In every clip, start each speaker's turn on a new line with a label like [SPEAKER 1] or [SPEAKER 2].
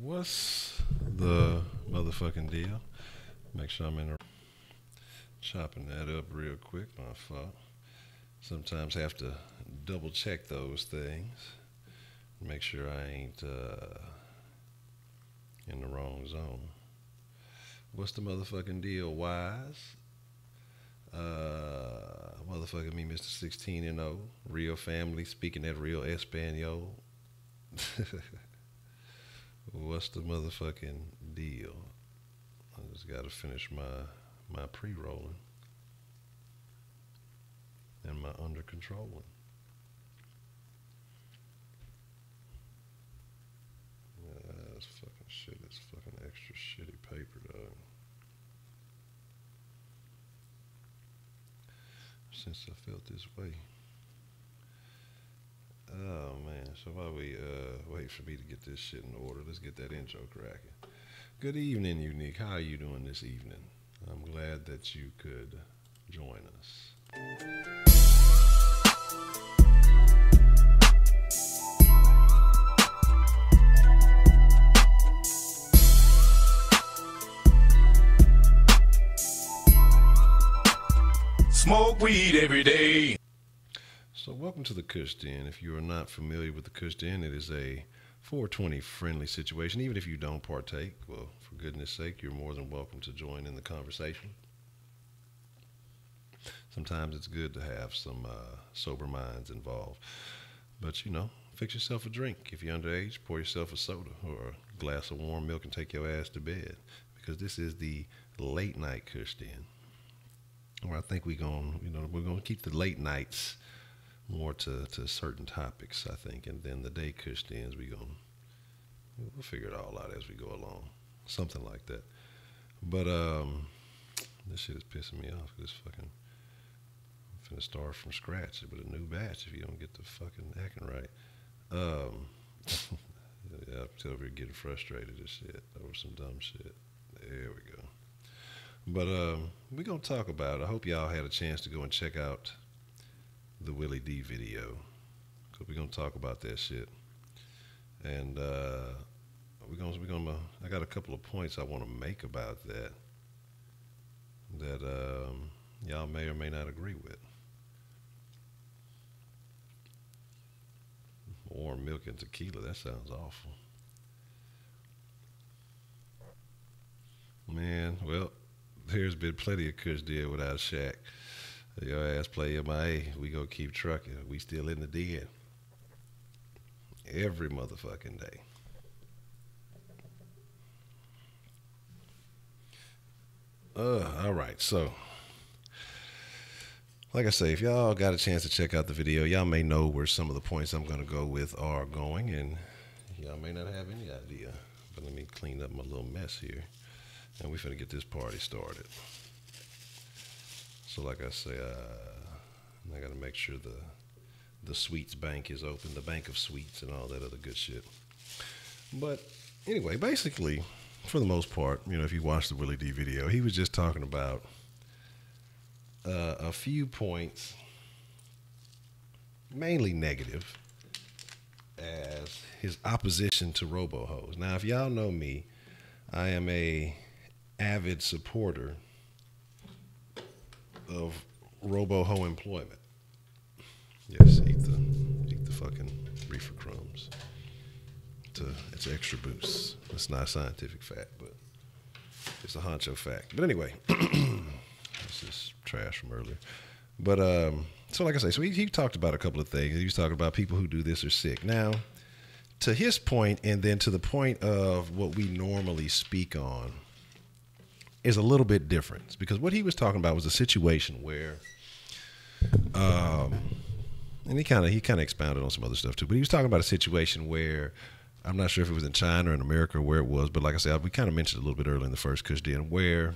[SPEAKER 1] What's the motherfucking deal? Make sure I'm in the chopping that up real quick. My fault. Sometimes have to double check those things. Make sure I ain't in the wrong zone. What's the motherfucking deal, Wise? Motherfucking me, Mr. 16 and 0. Real family, speaking that real Espanol. What's the motherfucking deal? I just gotta finish my pre-rolling and my under controlling. That's fucking shit. It's fucking extra shitty paper, dog. Since I felt this way. Oh man, so while we wait for me to get this shit in order, let's get that intro cracking. Good evening, Unique. How are you doing this evening? I'm glad that you could join us.
[SPEAKER 2] Smoke weed every day.
[SPEAKER 1] So welcome to the Kush Den. If you are not familiar with the Kush Den, it is a 420 friendly situation. Even if you don't partake, well, for goodness sake, you're more than welcome to join in the conversation. Sometimes it's good to have some sober minds involved. But, you know, fix yourself a drink. If you're underage, pour yourself a soda or a glass of warm milk and take your ass to bed. Because this is the late night Kush Den. Or I think we're gonna keep the late nights more to certain topics, I think, and then the day Kush Dens we'll figure it all out as we go along, something like that. But this shit is pissing me off. This fucking I'm finna start from scratch with a new batch if you don't get the fucking acting right. Yeah, I'm over here getting frustrated and shit over some dumb shit. There we go. But we're going to talk about it. I hope y'all had a chance to go and check out the Willie D video. Because we're going to talk about that shit. And I got a couple of points I want to make about that y'all may or may not agree with. Warm milk and tequila, that sounds awful. Man, well, there's been plenty of Kush deal without Shaq. Your ass play MIA, we gonna keep trucking. We still in the den. Every motherfucking day. All right, so like I say, if y'all got a chance to check out the video, y'all may know where some of the points I'm gonna go with are going, and y'all may not have any idea. But let me clean up my little mess here. And we finna get this party started. So like I say, I gotta make sure the sweets bank is open, the bank of sweets and all that other good shit. But anyway, basically, for the most part, you know, if you watch the Willie D video, he was just talking about a few points, mainly negative, as his opposition to robo-hoes. Now, if y'all know me, I am a avid supporter of robo-ho employment. Yes, eat the fucking reefer crumbs. It's extra boost. It's not a scientific fact, but it's a honcho fact. But anyway, this is trash from earlier. But so like I say, so he talked about a couple of things. He was talking about people who do this are sick. Now, to his point, and then to the point of what we normally speak on, is a little bit different, because what he was talking about was a situation where, and he kind of expounded on some other stuff too, but he was talking about a situation where, I'm not sure if it was in China or in America or where it was, but like I said, we kind of mentioned it a little bit earlier in the first Kush Den, where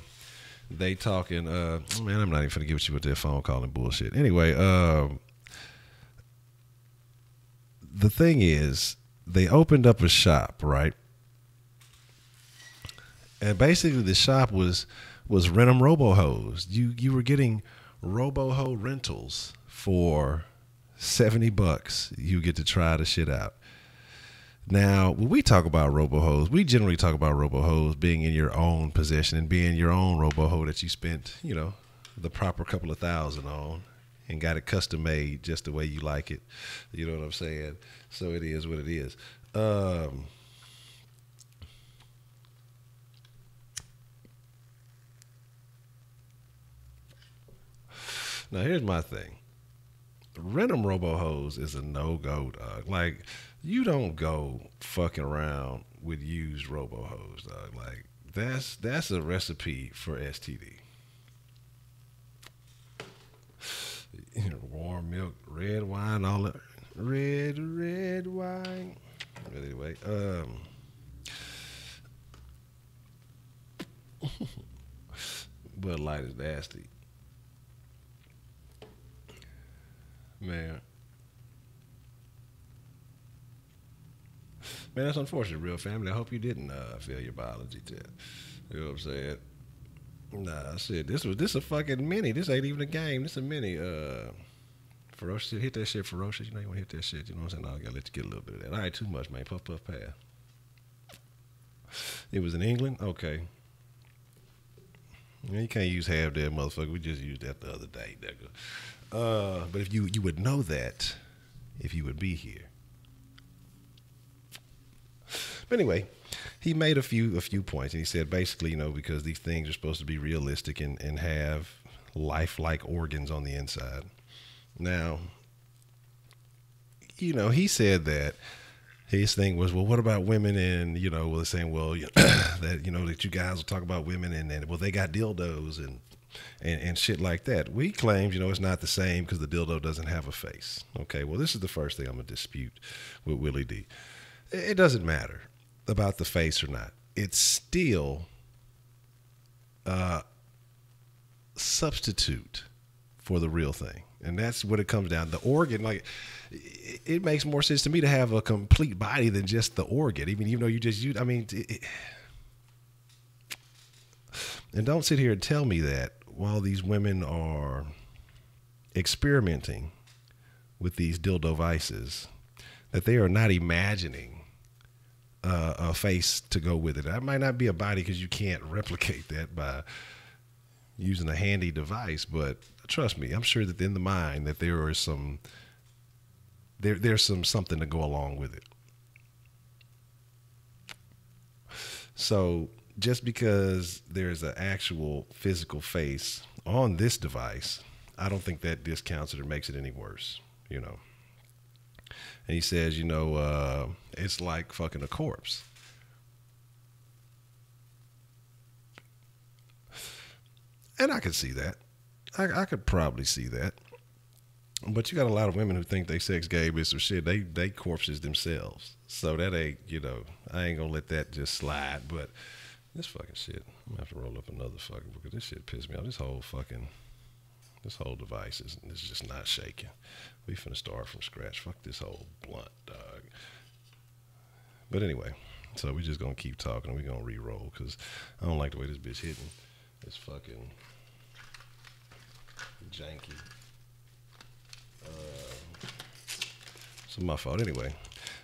[SPEAKER 1] they talking, man, I'm not even finna give it you with their phone calling bullshit. Anyway, the thing is, they opened up a shop, right? And basically the shop was Ren'em Robo-Hos. You were getting Robo-Ho rentals for $70. You get to try the shit out. Now, when we talk about robo-hoes, we generally talk about robo-hoes being in your own possession and being your own robo-hoe that you spent, the proper couple of thousand on and got it custom made just the way you like it. You know what I'm saying? So it is what it is. Now, here's my thing. Random robo-hoes is a no-go, dog. Like, you don't go fucking around with used robo-hoes, dog. Like, that's a recipe for STD. Warm milk, red wine, all that. Red wine. But anyway, Bud Light is nasty. Man, that's unfortunate, real family. I hope you didn't fail your biology test. You know what I'm saying? Nah, I said this a fucking mini. This ain't even a game. This a mini. Ferocious. Hit that shit, ferocious. You know you want to hit that shit. You know what I'm saying? No, I gotta let you get a little bit of that. All right, too much, man. Puff, pass. It was in England. Okay. Yeah, you can't use half that, motherfucker. We just used that the other day, nigga. But if you would know that, if you would be here. But anyway, he made a few points, and he said basically, because these things are supposed to be realistic and have lifelike organs on the inside. Now, he said that his thing was, well, what about women? And, they're saying, well, that, that you guys will talk about women and well, they got dildos and shit like that. We claimed, it's not the same because the dildo doesn't have a face. Okay, well, this is the first thing I'm going to dispute with Willie D. It doesn't matter about the face or not. It's still a substitute for the real thing. And that's what it comes down to. The organ, like, it makes more sense to me to have a complete body than just the organ. Even though you just use, and don't sit here and tell me that while these women are experimenting with these dildo devices, that they are not imagining a face to go with it. That might not be a body because you can't replicate that by using a handy device, but trust me, I'm sure that in the mind that there is there's something to go along with it. So just because there's an actual physical face on this device, I don't think that discounts it or makes it any worse, And he says, it's like fucking a corpse. And I could see that. I could probably see that. But you got a lot of women who think they sex game is some shit. They corpses themselves. So that ain't, I ain't gonna let that just slide. But this fucking shit, I'm gonna have to roll up another fucking, because this shit pissed me off. This whole device is just not shaking. We finna start from scratch. Fuck this whole blunt, dog. But anyway, so we just gonna keep talking and we gonna re-roll because I don't like the way this bitch hitting. It's fucking janky. So my fault. Anyway,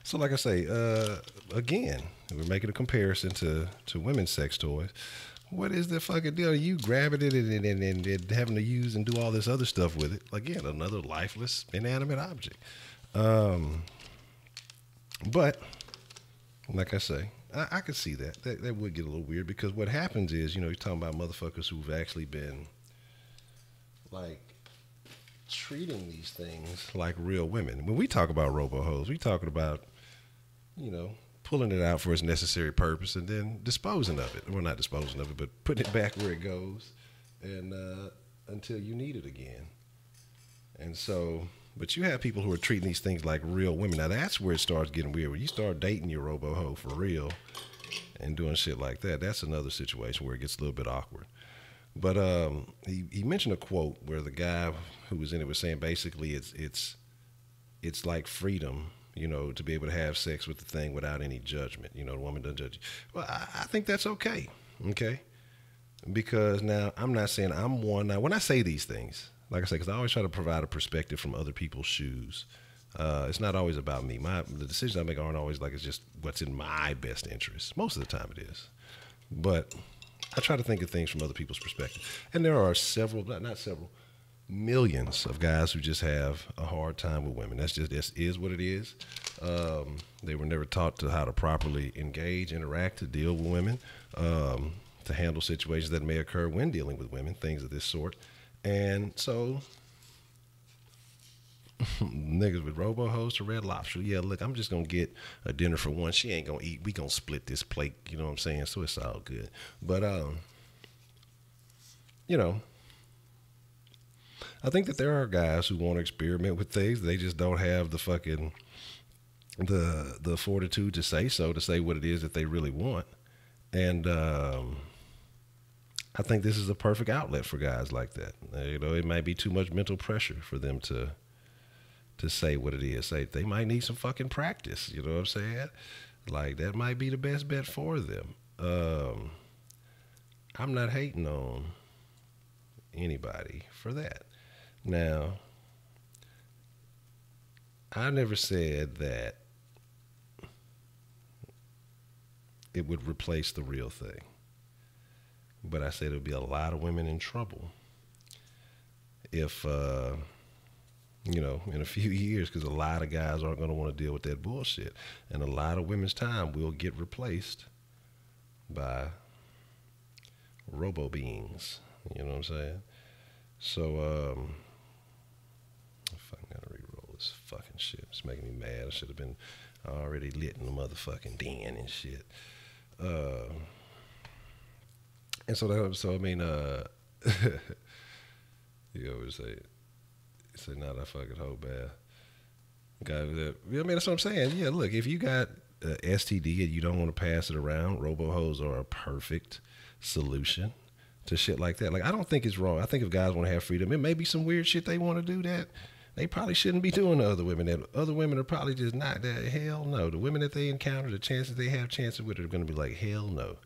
[SPEAKER 1] so like I say, again, we're making a comparison to women's sex toys. What is the fucking deal? You grabbing it and having to use and do all this other stuff with it. Again, another lifeless, inanimate object. But like I say, I could see that. That would get a little weird because what happens is, you're talking about motherfuckers who've actually been like treating these things like real women. When we talk about robo-hoes, we talking about, pulling it out for its necessary purpose and then disposing of it. Well, not disposing of it, but putting it back where it goes and until you need it again. And so, but you have people who are treating these things like real women. Now that's where it starts getting weird. When you start dating your robo-hoe for real and doing shit like that, that's another situation where it gets a little bit awkward. But he mentioned a quote where the guy who was in it was saying basically it's like freedom, to be able to have sex with the thing without any judgment. The woman doesn't judge you. Well, I think that's okay. Okay. Because now I'm not saying I'm one. Now, when I say these things, like I say, because I always try to provide a perspective from other people's shoes It's not always about me. The decisions I make aren't always like it's just what's in my best interest. Most of the time it is. But I try to think of things from other people's perspective. And there are several, not several, millions of guys who just have a hard time with women. This is what it is. They were never taught to how to properly engage, interact, to deal with women, to handle situations that may occur when dealing with women, things of this sort. And so niggas with robo-host or Red Lobster, yeah, look, I'm just going to get a dinner for one. She ain't going to eat. We going to split this plate, you know what I'm saying? So it's all good. But, you know, I think that there are guys who want to experiment with things. They just don't have the fucking, the fortitude to say so, to say what it is that they really want. And I think this is a perfect outlet for guys like that. You know, it might be too much mental pressure for them to say what it is. Say they might need some fucking practice. You know what I'm saying? Like that might be the best bet for them. I'm not hating on anybody for that. Now, I never said that it would replace the real thing. But I said there would be a lot of women in trouble if, you know, in a few years, because a lot of guys aren't going to want to deal with that bullshit. And a lot of women's time will get replaced by robo-beings. You know what I'm saying? So, if I gotta re-roll this fucking shit. It's making me mad. I should have been already lit in the motherfucking den and shit. And so I mean, you always say not a fucking hoe bath. I mean, that's what I'm saying. Yeah, look, if you got STD and you don't want to pass it around, robo-hoes are a perfect solution to shit like that. Like, I don't think it's wrong. I think if guys want to have freedom, it may be some weird shit they want to do that they probably shouldn't be doing to other women. That other women are probably just not that. Hell no. The women that they encounter, the chances they have chances with are going to be like, hell no.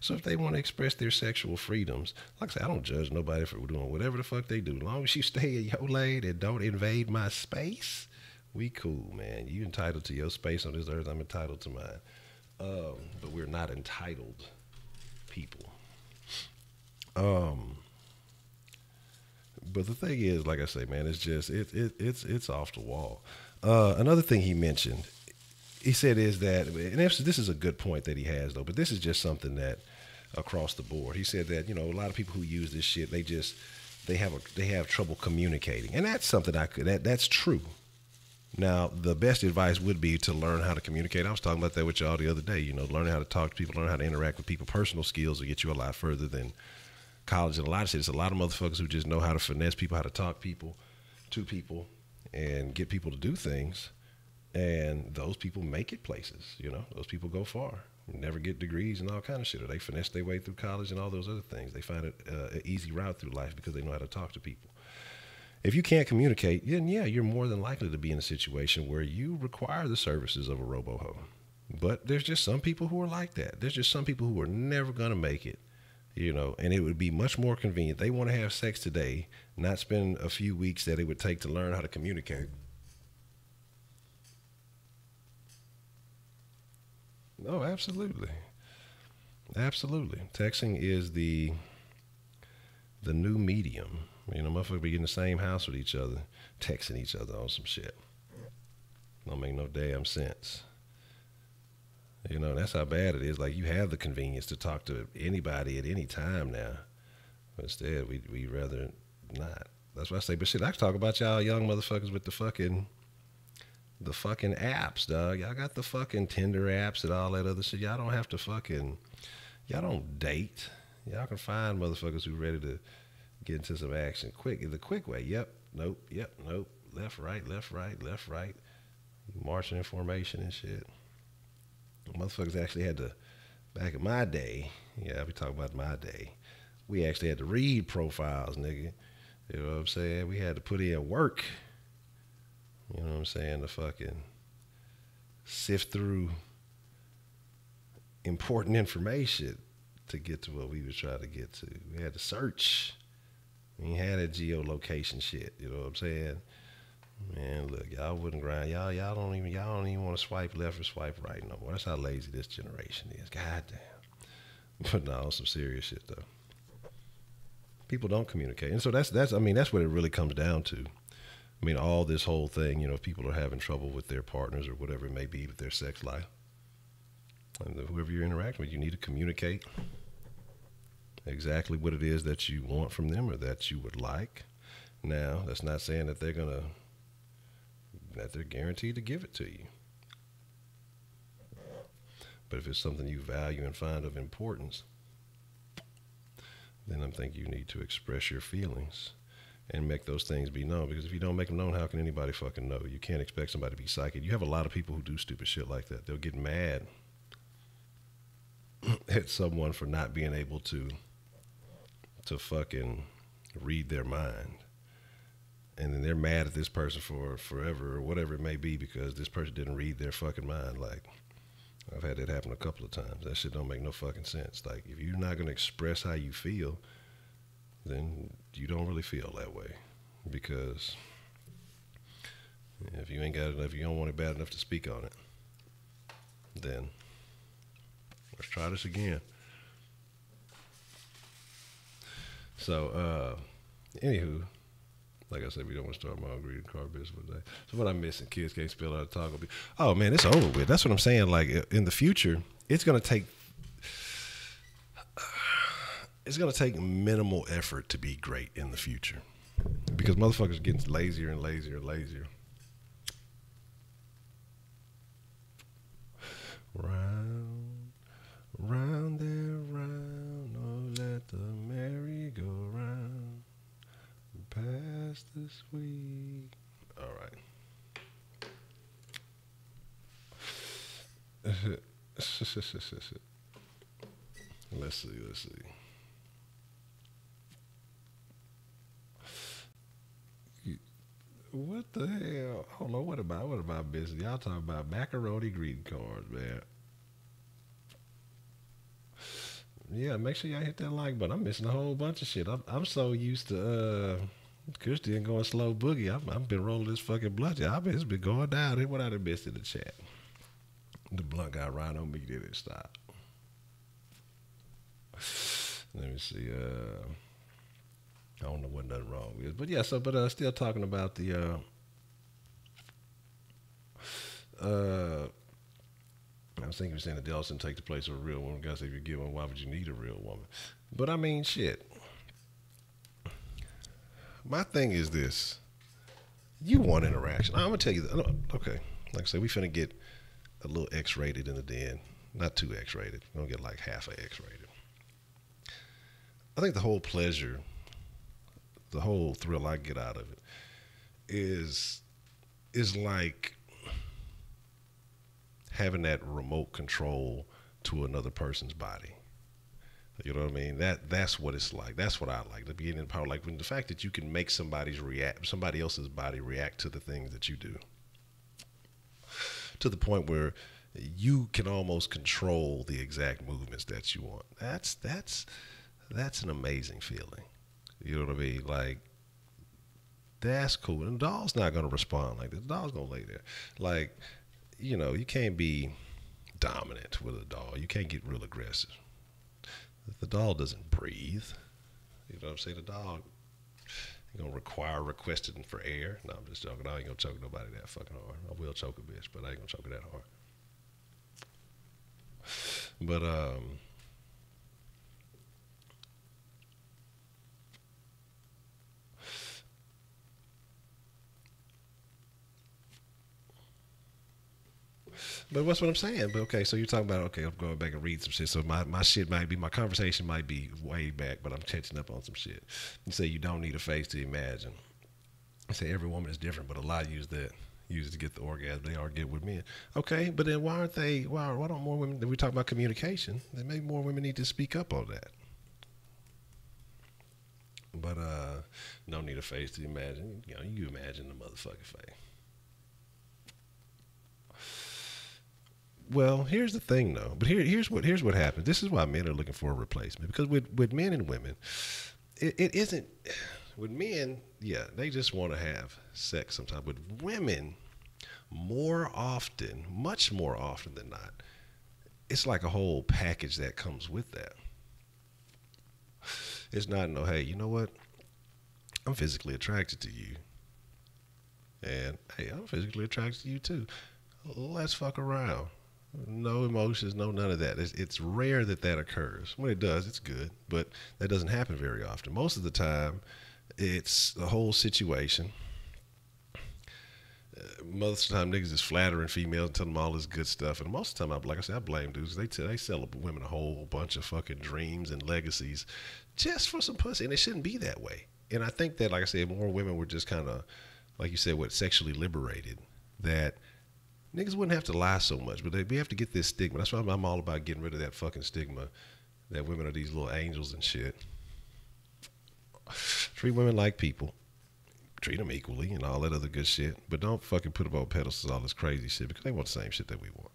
[SPEAKER 1] So if they want to express their sexual freedoms, like I said, I don't judge nobody for doing whatever the fuck they do. As long as you stay in your lane and don't invade my space, we cool, man. You entitled to your space on this earth. I'm entitled to mine. But we're not entitled people. But the thing is, like I say, man, it's just it's off the wall. Another thing he mentioned, he said is that, and this is a good point that he has though, but this is just something that across the board. He said that, you know, a lot of people who use this shit, they have trouble communicating, and that's something that's true. Now, the best advice would be to learn how to communicate. I was talking about that with y'all the other day. You know, learning how to talk to people, learn how to interact with people. Personal skills will get you a lot further than college and a lot of shit. It's a lot of motherfuckers who just know how to finesse people, how to talk to people, and get people to do things. And those people make it places, you know. Those people go far. Never get degrees and all kind of shit. Or they finesse their way through college and all those other things. They find it an easy route through life because they know how to talk to people. If you can't communicate, then yeah, you're more than likely to be in a situation where you require the services of a robo-hoe. But there's just some people who are like that. There's just some people who are never going to make it. You know, and it would be much more convenient. They want to have sex today, not spend a few weeks that it would take to learn how to communicate. No, absolutely. Absolutely. Texting is the new medium. You know, motherfuckers be in the same house with each other, texting each other on some shit. Don't make no damn sense. You know, that's how bad it is. Like, you have the convenience to talk to anybody at any time now. But instead, we rather not. That's why I say, but shit, I can talk about y'all young motherfuckers with the fucking apps, dog. Y'all got the fucking Tinder apps and all that other shit. Y'all don't have to y'all don't date. Y'all can find motherfuckers who ready to get into some action quick. The quick way. Yep, nope, left, right. Marching in formation and shit. Motherfuckers actually had to, back in my day, yeah, we talk about my day, we actually had to read profiles, nigga. You know what I'm saying? We had to put in work. You know what I'm saying? To fucking sift through important information to get to what we was trying to get to. We had to search. We had that geolocation shit, you know what I'm saying? Man, look, y'all wouldn't grind. Y'all don't even want to swipe left or swipe right no more. That's how lazy this generation is. Goddamn. But no, some serious shit though. People don't communicate, and so that's I mean that's what it really comes down to. I mean, all this whole thing, you know, if people are having trouble with their partners or whatever it may be with their sex life, and whoever you're interacting with, you need to communicate exactly what it is that you want from them or that you would like. Now, that's not saying that they're guaranteed to give it to you. But if it's something you value and find of importance, then I think you need to express your feelings and make those things be known. Because if you don't make them known, how can anybody fucking know? You can't expect somebody to be psychic. You have a lot of people who do stupid shit like that. They'll get mad at someone for not being able to fucking read their mind. And then they're mad at this person for forever or whatever it may be because this person didn't read their fucking mind. Like, I've had that happen a couple of times. That shit don't make no fucking sense. Like, if you're not going to express how you feel, then you don't really feel that way. Because if you ain't got enough, you don't want it bad enough to speak on it, then let's try this again. So, anywho, like I said, we don't want to start my own greeting card business one day. So what I'm missing, kids can't spell out a taco. Oh man, it's over with. That's what I'm saying. Like in the future, it's gonna take minimal effort to be great in the future, because motherfuckers are getting lazier and lazier and lazier. Round, round and round, oh let the merry-go-round. Past the sweet. All right. Let's see. What the hell? Hold on. What about business? Y'all talking about macaroni greeting cards, man. Yeah, make sure y'all hit that like button. I'm missing a whole bunch of shit. I'm so used to Kush didn't go a slow boogie. I've been rolling this fucking blunt. It's been going down. Here's what I done missed in the chat. The blunt got right on me. Did it stop? Let me see. I don't know what nothing wrong with, but yeah. So, but still talking about the I was thinking you're saying that Dallas didn't take the place of a real woman. Guys, if you're given, why would you need a real woman? But I mean, shit. My thing is this. You want interaction. I'm going to tell you that. Okay. Like I said, we finna get a little X-rated in the den. Not too X-rated. We're going to get like half a X-rated. I think the whole pleasure, the whole thrill I get out of it is like having that remote control to another person's body. You know what I mean? That's what it's like. That's what I like. To be in power. Like when the fact that you can make somebody else's body react to the things that you do, to the point where you can almost control the exact movements that you want. That's an amazing feeling. You know what I mean? Like, that's cool. And the dog's not gonna respond like this. The dog's gonna lay there. Like, you know, you can't be dominant with a dog. You can't get real aggressive. The dog doesn't breathe. You know what I'm saying? The dog ain't gonna requesting for air. No, I'm just joking. I ain't gonna choke nobody that fucking hard. I will choke a bitch, but I ain't gonna choke her that hard. But But what's what I'm saying? But okay, so you're talking about, okay, I'm going back and read some shit. So my shit might be, my conversation might be way back, but I'm catching up on some shit. You say you don't need a face to imagine. I say every woman is different, but a lot use it to get the orgasm. They are good with men. Okay, but then why don't more women, we talk about communication, then maybe more women need to speak up on that. But no need a face to imagine. You know, you imagine the motherfucking face. Well, here's the thing, though. But here's what happens. This is why men are looking for a replacement, because with men and women, it isn't. with men, yeah, they just want to have sex sometimes. With women, more often, much more often than not, it's like a whole package that comes with that. It's not no, hey, you know what? I'm physically attracted to you. And hey, I'm physically attracted to you too. Let's fuck around. No emotions, no none of that. It's rare that that occurs. When it does, it's good, but that doesn't happen very often. Most of the time, it's the whole situation. Most of the time, niggas is flattering females, telling them all this good stuff, and most of the time, like I said, I blame dudes. They sell women a whole bunch of fucking dreams and legacies just for some pussy, and it shouldn't be that way. And I think that, like I said, more women were just kind of, like you said, what, sexually liberated, that niggas wouldn't have to lie so much, but we have to get this stigma. That's why I'm all about getting rid of that fucking stigma that women are these little angels and shit. Treat women like people. Treat them equally and all that other good shit. But don't fucking put them on pedestals, all this crazy shit, because they want the same shit that we want.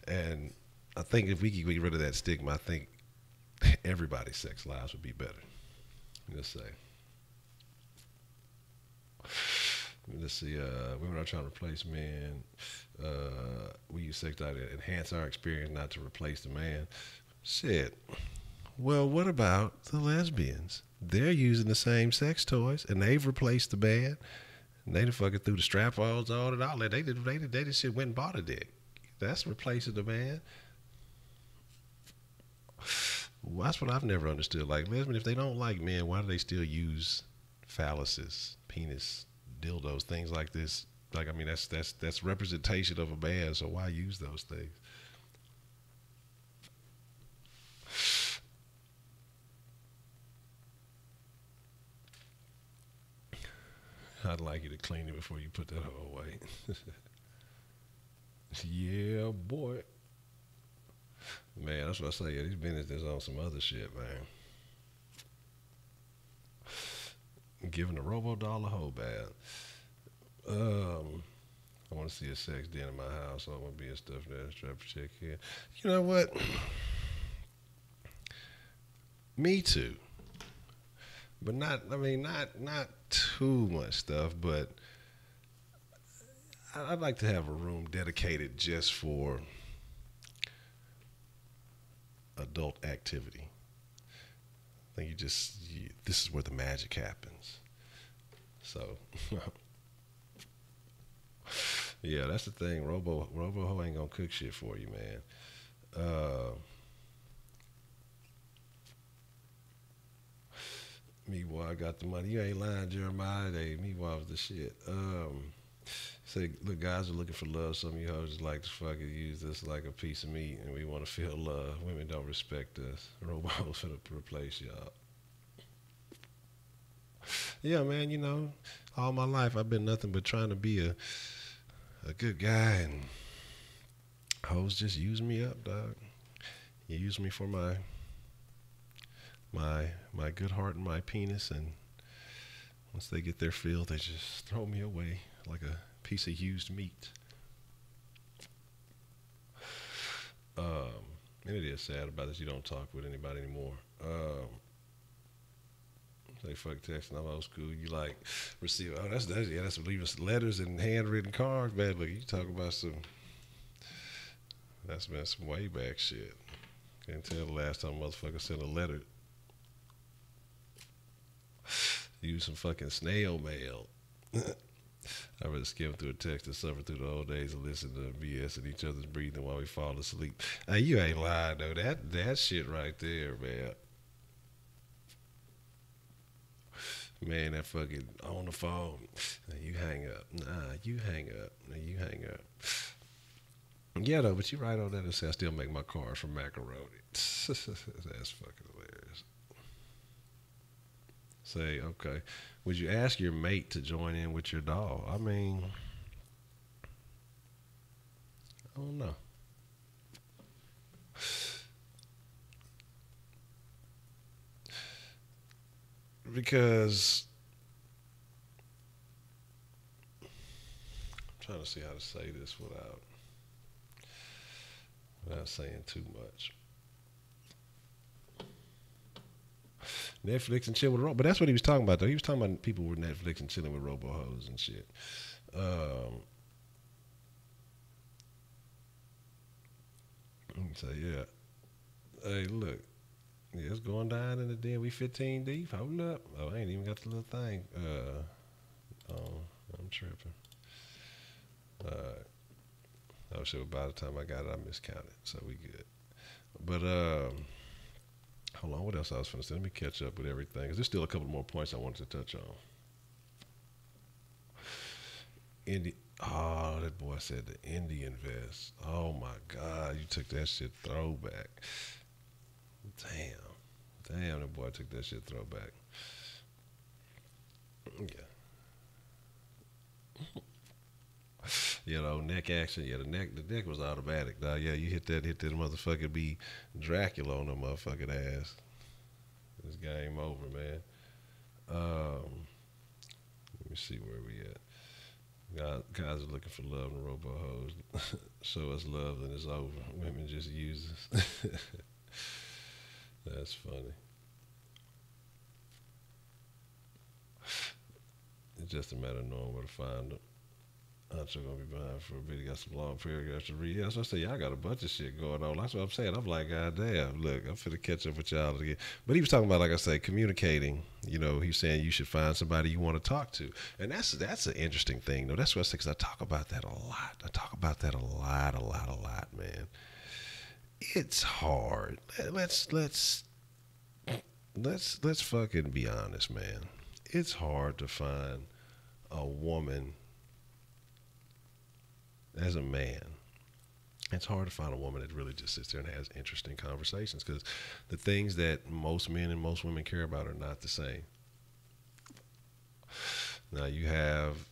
[SPEAKER 1] And I think if we could get rid of that stigma, I think everybody's sex lives would be better. Let's say. Let's see. Women are trying to replace men. We use sex to enhance our experience, not to replace the man. Shit. Well, what about the lesbians? They're using the same sex toys, and they've replaced the man. And they done fucking threw the strap-ons on and all that. They just shit went and bought a dick. That's replacing the man. Well, that's what I've never understood. Like, lesbians, if they don't like men, why do they still use phalluses, penis, dildos, things like this? Like, I mean, that's representation of a man, so why use those things? I'd like you to clean it before you put that hoe away. Yeah, boy. Man, that's what I say. Yeah, these minutes is on some other shit, man. Giving a robo-doll a whole bath. I want to see a sex den in my house. I want to be a stuffed ass strapper chick here. You know what? Me too. But not too much stuff, but I'd like to have a room dedicated just for adult activity. I think this is where the magic happens. So, yeah, that's the thing. Robo Ho ain't gonna cook shit for you, man. Meanwhile, I got the money. You ain't lying, Jeremiah. Hey, meanwhile, was the shit. Say, look, guys are looking for love. Some of you hoes just like to fucking use this like a piece of meat, and we want to feel love. Women don't respect us. Robots finna replace y'all. Yeah, man, you know, all my life I've been nothing but trying to be a good guy, and hoes just use me up, dog. You use me for my good heart and my penis, and once they get their fill, they just throw me away like a piece of used meat. And it is sad about this. You don't talk with anybody anymore. They fuck texting. I'm old school. You like receive? Oh, that's leaving letters and handwritten cards, man. Look, you talk about that's been some way back shit. Can't tell the last time a motherfucker sent a letter. Use some fucking snail mail. I'd rather skim through a text and suffer through the old days and listen to BS and each other's breathing while we fall asleep. Hey, you ain't lying though. That shit right there, man. Man, that fucking on the phone. You hang up. Nah, you hang up. Nah, you hang up. Yeah, though, but you right on that and say I still make my cars from macaroni. That's fucking hilarious. Say, okay, would you ask your mate to join in with your dog? I mean, I don't know. Because I'm trying to see how to say this without saying too much. Netflix and chill with Robo. But that's what he was talking about, though. He was talking about people with Netflix and chilling with Robo hoes and shit. So yeah. Hey, look. Yeah, it's going down in the den. We 15 deep. Hold up. Oh, I ain't even got the little thing. Oh, I'm tripping. Oh shit, by the time I got it, I miscounted. So we good. But hold on, what else I was finna say? Let me catch up with everything. Cause there's still a couple more points I wanted to touch on. Oh, that boy said the Indian vest. Oh my God, you took that shit throwback. Damn, that boy took that shit throwback. Yeah. You know, neck action. Yeah, the neck was automatic. Dog. Yeah, you hit that motherfucker be Dracula on the motherfucking ass. This game over, man. Let me see where we at. Guys are looking for love in robo hoes. Show us love and it's over. Women just use us. That's funny. It's just a matter of knowing where to find them. Honcho gonna be behind for a bit. He got some long paragraphs to read. Yeah, that's what I say. Y'all got a bunch of shit going on. That's what I'm saying. I'm like, God damn, look, I'm finna catch up with y'all again. But he was talking about, like I say, communicating. You know, he's saying you should find somebody you want to talk to. And that's an interesting thing, though. That's what I say, because I talk about that a lot. I talk about that a lot, man. It's hard. Let's fucking be honest, man. It's hard to find a woman as a man. It's hard to find a woman that really just sits there and has interesting conversations, because the things that most men and most women care about are not the same. Now you have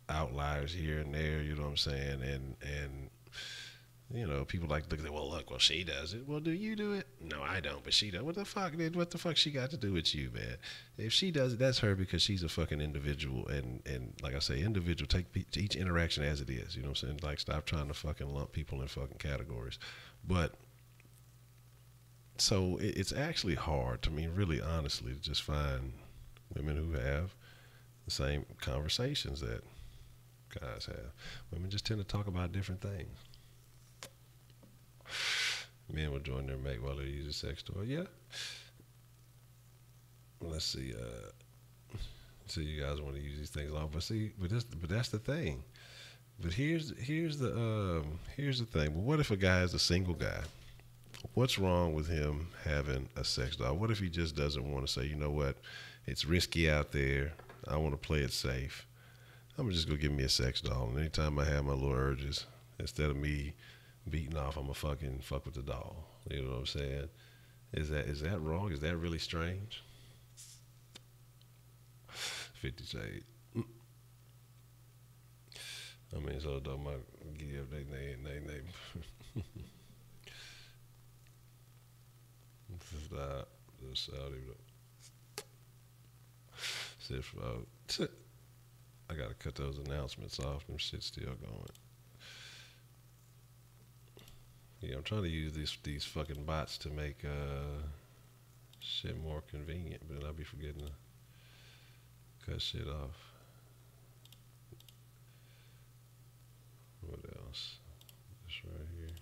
[SPEAKER 1] outliers here and there, you know what I'm saying, and you know, people like look at it, well, she does it. Well, do you do it? No, I don't, but she does. What the fuck she got to do with you, man? If she does it, that's her, because she's a fucking individual. And like I say, individual, take each interaction as it is. You know what I'm saying? Like, stop trying to fucking lump people in fucking categories. But, so it's actually hard to me, really honestly, to just find women who have the same conversations that guys have. Women just tend to talk about different things. Men will join their mate while they use a sex toy. Yeah. Let's see. So you guys want to use these things long, but that's the thing. But here's the thing. Well, what if a guy is a single guy? What's wrong with him having a sex doll? What if he just doesn't want to say, you know what, it's risky out there. I want to play it safe. I'm gonna just go get me a sex doll, and anytime I have my little urges, instead of me beating off, I'm gonna fucking fuck with the doll. You know what I'm saying? Is that wrong? Is that really strange? 50 Shades. I mean, so don't my give they name. Stop the Saudi. I gotta cut those announcements off. Them shit's still going. Yeah, I'm trying to use these fucking bots to make shit more convenient, but then I'll be forgetting to cut shit off. What else? This right here.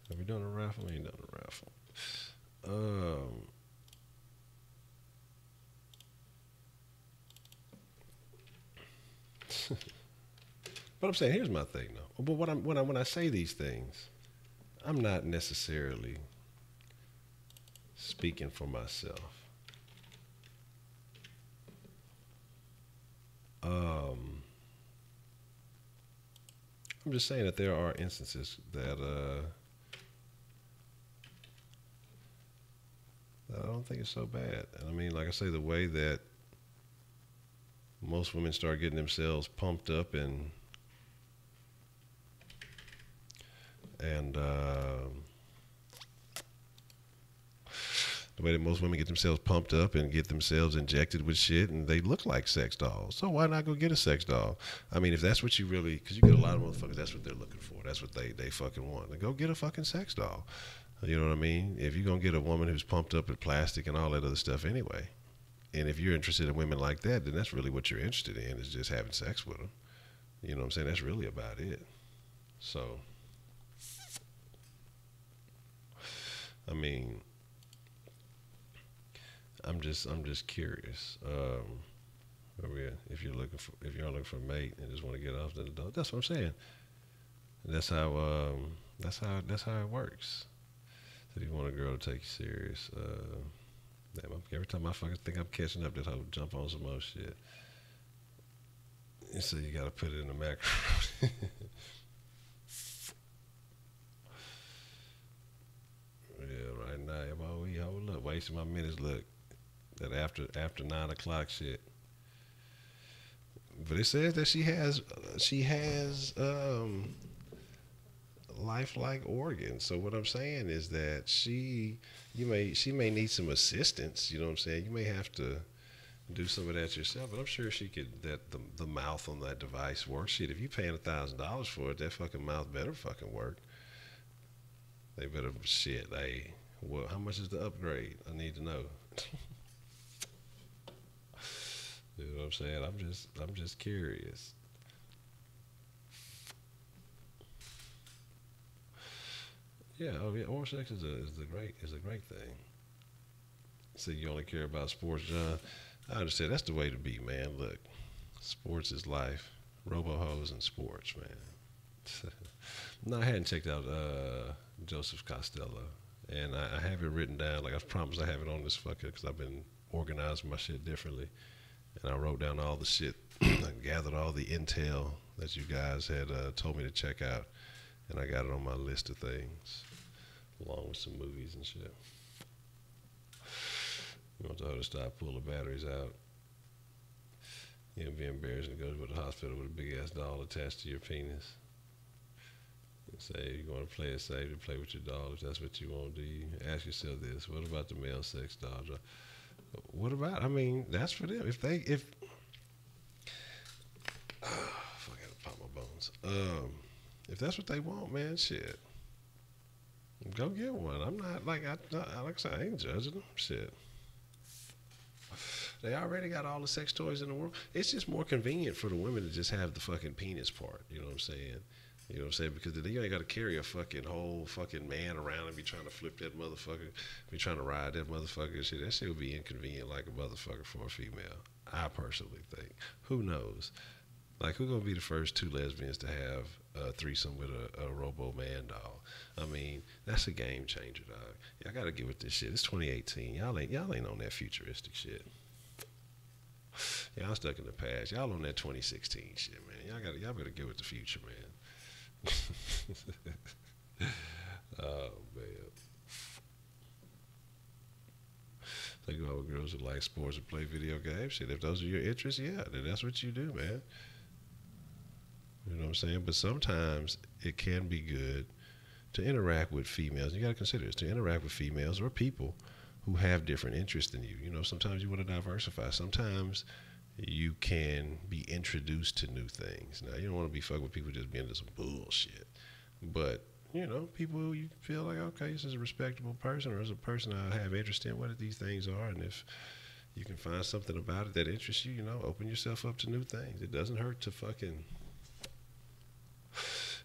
[SPEAKER 1] Have we done a raffle? We ain't done a raffle. But I'm saying, here's my thing though. But when I say these things, I'm not necessarily speaking for myself. I'm just saying that there are instances that I don't think it's so bad. And I mean, like I say, the way that most women start getting themselves pumped up and The way that most women get themselves pumped up and get themselves injected with shit, and they look like sex dolls. So why not go get a sex doll? I mean, if that's what you really, because you get a lot of motherfuckers, that's what they're looking for. That's what they fucking want. Then go get a fucking sex doll. You know what I mean? If you're going to get a woman who's pumped up with plastic and all that other stuff anyway, and if you're interested in women like that, then that's really what you're interested in, is just having sex with them. You know what I'm saying? That's really about it. So, I mean, I'm just curious. If you're looking for a mate and just want to get off the adult, that's what I'm saying. That's how it works. So if you want a girl to take you serious, damn, every time I fucking think I'm catching up, this hoe jump on some more shit. And so you gotta put it in the macro. Yeah, right now, hold up, wasting my minutes. Look, that after 9 o'clock shit. But it says that she has lifelike organs. So what I'm saying is that she may need some assistance. You know what I'm saying? You may have to do some of that yourself. But I'm sure she could. That the mouth on that device works. Shit, if you paying $1,000 for it, that fucking mouth better fucking work. They better shit. Hey, well, how much is the upgrade? I need to know. You know what I'm saying? I'm just curious. Yeah, oral sex is a great thing. So you only care about sports, John. I understand. That's the way to be, man. Look, sports is life. Robo-hoes and sports, man. No, I hadn't checked out Joseph Costello, and I have it written down. Like I promised, I have it on this fucker because I've been organizing my shit differently, and I wrote down all the shit. I gathered all the intel that you guys had told me to check out, and I got it on my list of things, along with some movies and shit. You want to stop, pull the batteries out. It'd be embarrassing to go to the hospital with a big ass doll attached to your penis. And say you want to play it safe to play with your doll if that's what you want to do. You ask yourself this: what about the male sex dolls? What about? I mean, that's for them. If I gotta pop my bones. If that's what they want, man, shit, go get one. I'm not like I said, I ain't judging them. Shit. They already got all the sex toys in the world. It's just more convenient for the women to just have the fucking penis part. You know what I'm saying? You know what I'm saying? Because then you ain't got to carry a fucking whole fucking man around and be trying to flip that motherfucker, be trying to ride that motherfucker and shit. That shit would be inconvenient like a motherfucker for a female. I personally think. Who knows? Like, who gonna be the first two lesbians to have a threesome with a robo man doll? I mean, that's a game changer, dog. Y'all gotta get with this shit. It's 2018. Y'all ain't on that futuristic shit. Y'all stuck in the past. Y'all on that 2016 shit, man. Y'all better get with the future, man. Oh man. Think about what girls who like sports and play video games. Shit, if those are your interests, yeah, then that's what you do, man. You know what I'm saying? But sometimes it can be good to interact with females. You got to consider this, to interact with females or people who have different interests than you. You know, sometimes you want to diversify. Sometimes you can be introduced to new things. Now, you don't want to be fucking with people just being into some bullshit. But, you know, people who you feel like, okay, this is a respectable person, or as a person I have interest in what these things are, and if you can find something about it that interests you, you know, open yourself up to new things. It doesn't hurt to fucking...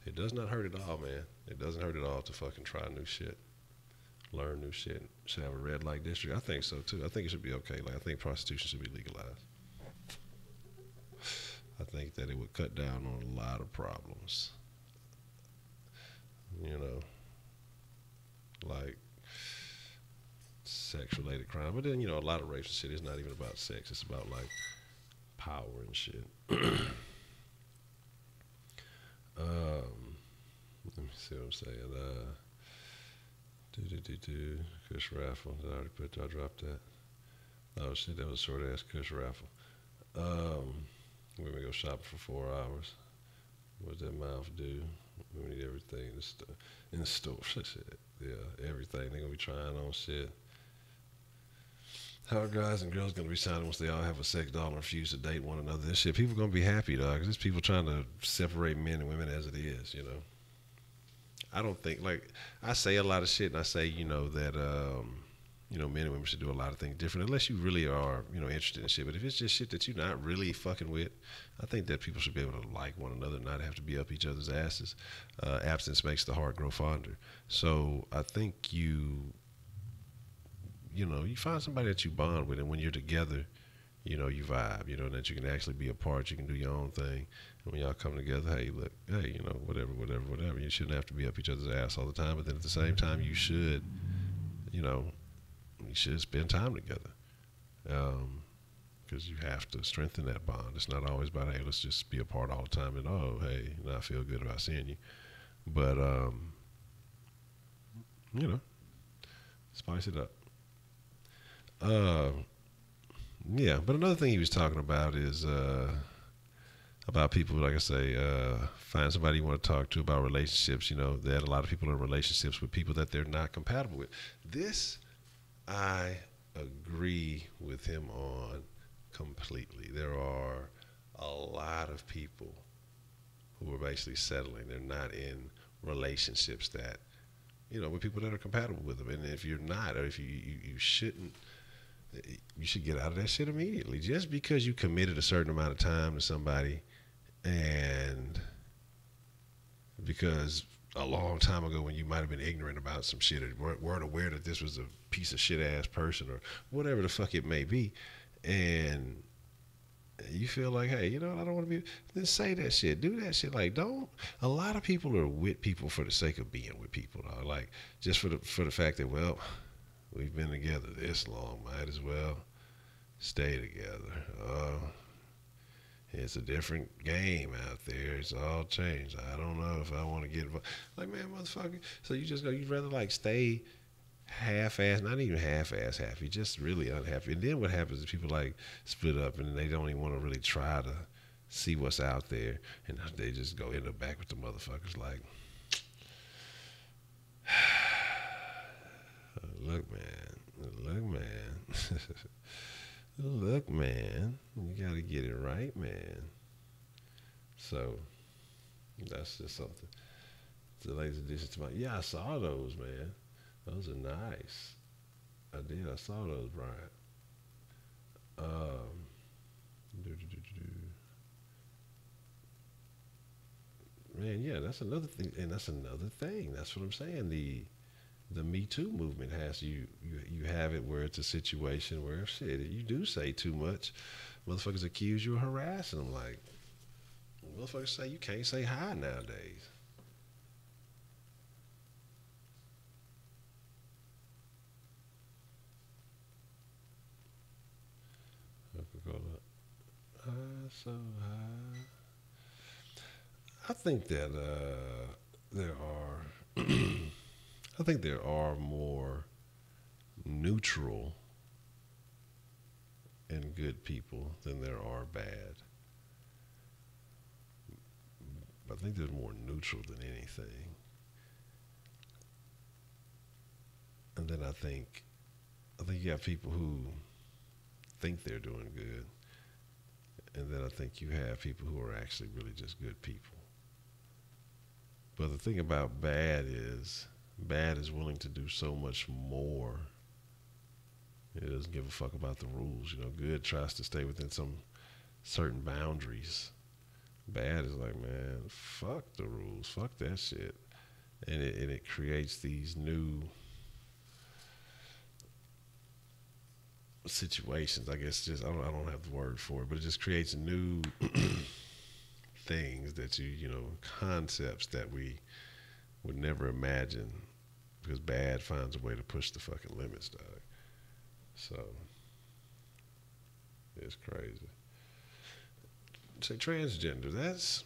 [SPEAKER 1] It does not hurt at all, man. It doesn't hurt at all to fucking try new shit. Learn new shit. Should have a red light district. I think so too. I think it should be okay. Like, I think prostitution should be legalized. I think that it would cut down on a lot of problems. You know, like sex-related crime. But then, you know, a lot of rapes and shit is not even about sex. It's about like power and shit. Let me see what I'm saying. Kush raffle. Did I drop that? Oh shit, that was a short ass Kush raffle. We're gonna go shopping for 4 hours. What's that mouth do? We need everything in the store. Shit. Yeah, everything. They're gonna be trying on shit. How are guys and girls gonna be sounding once they all have a sex doll and refuse to date one another? This shit, people gonna be happy, dog. 'Cause there's people trying to separate men and women as it is. I don't think like I say a lot of shit, and I say that men and women should do a lot of things different unless you really are interested in shit. But if it's just shit that you're not really fucking with, I think that people should be able to like one another, and not have to be up each other's asses. Absence makes the heart grow fonder. So I think you find somebody that you bond with, and when you're together, you vibe, and that you can actually be apart, you can do your own thing. And when y'all come together, hey, look, hey, whatever. You shouldn't have to be up each other's ass all the time, but then at the same time, you should, you should spend time together. Because you have to strengthen that bond. It's not always about, hey, let's just be apart all the time, and oh, hey, I feel good about seeing you. But, spice it up. Yeah, but another thing he was talking about is about people, like I say, find somebody you want to talk to about relationships. That a lot of people are in relationships with people that they're not compatible with. This, I agree with him on completely. There are a lot of people who are basically settling. They're not in relationships that, with people that are compatible with them. And if you're not, or if you shouldn't, you should get out of that shit immediately. Just because you committed a certain amount of time to somebody, and because a long time ago when you might have been ignorant about some shit, or weren't aware that this was a piece of shit ass person, or whatever the fuck it may be, and you feel like, hey, I don't want to be, then say that shit. Do that shit. Like, don't. A lot of people are with people for the sake of being with people, dog. Like, just for the fact that, well, we've been together this long, might as well stay together. It's a different game out there. It's all changed. I don't know if I want to get involved. Like, man, motherfucker. So you'd rather like stay half-ass, not even half-ass happy, just really unhappy. And then what happens is people like split up, and they don't even want to really try to see what's out there, and they just go end up back with the motherfuckers like, look, man. Look, man, you gotta get it right, man. So that's just something. The latest addition to yeah, I saw those, man. Those are nice. I did. I saw those, Brian. Man, yeah, that's another thing, and that's another thing. That's what I'm saying. The Me Too movement has you have it where it's a situation where shit, you do say too much, motherfuckers accuse you of harassing them. Like, motherfuckers say you can't say hi nowadays. So high. I think that there are. I think there are more neutral and good people than there are bad. I think there's more neutral than anything. And then I think you have people who think they're doing good. And then I think you have people who are actually really just good people. But the thing about bad is willing to do so much more. It doesn't give a fuck about the rules. Good tries to stay within some certain boundaries. Bad is like, man, fuck the rules. Fuck that shit. And it creates these new situations. I guess just I don't have the word for it, but it just creates new things that concepts that we would never imagine, because bad finds a way to push the fucking limits, dog. So it's crazy. Say transgender, it's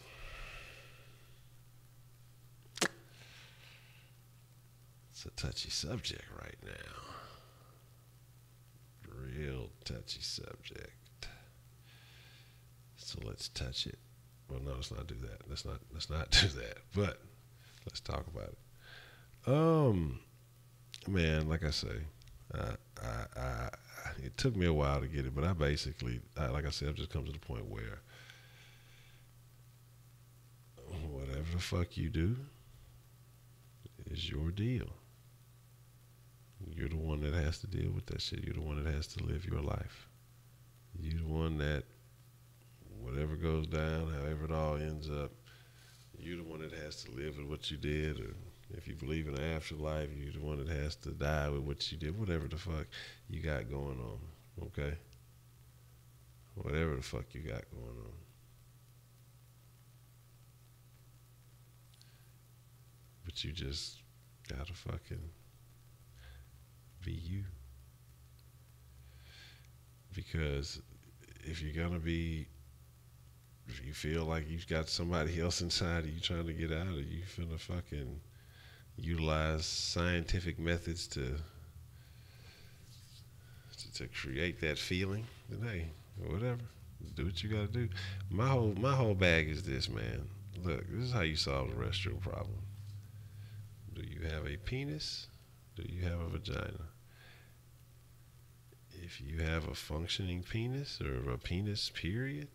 [SPEAKER 1] a touchy subject right now. Real touchy subject. So let's touch it. Well, no, let's not do that. Let's not do that. But let's talk about it. Man, like I say, It took me a while to get it, but I basically, like I said, I've just come to the point where whatever the fuck you do is your deal. You're the one that has to deal with that shit. You're the one that has to live your life. You're the one that, whatever goes down, however it all ends up, you're the one that has to live with what you did. Or if you believe in the afterlife, you're the one that has to die with what you did. Whatever the fuck you got going on, okay? Whatever the fuck you got going on. But you just gotta fucking be you. Because if you're gonna be, if you feel like you've got somebody else inside of you trying to get out, or you finna fucking utilize scientific methods to create that feeling, then hey, whatever. Do what you gotta do. My whole bag is this, man. Look, this is how you solve the restroom problem. Do you have a penis? Do you have a vagina? If you have a functioning penis, or a penis period,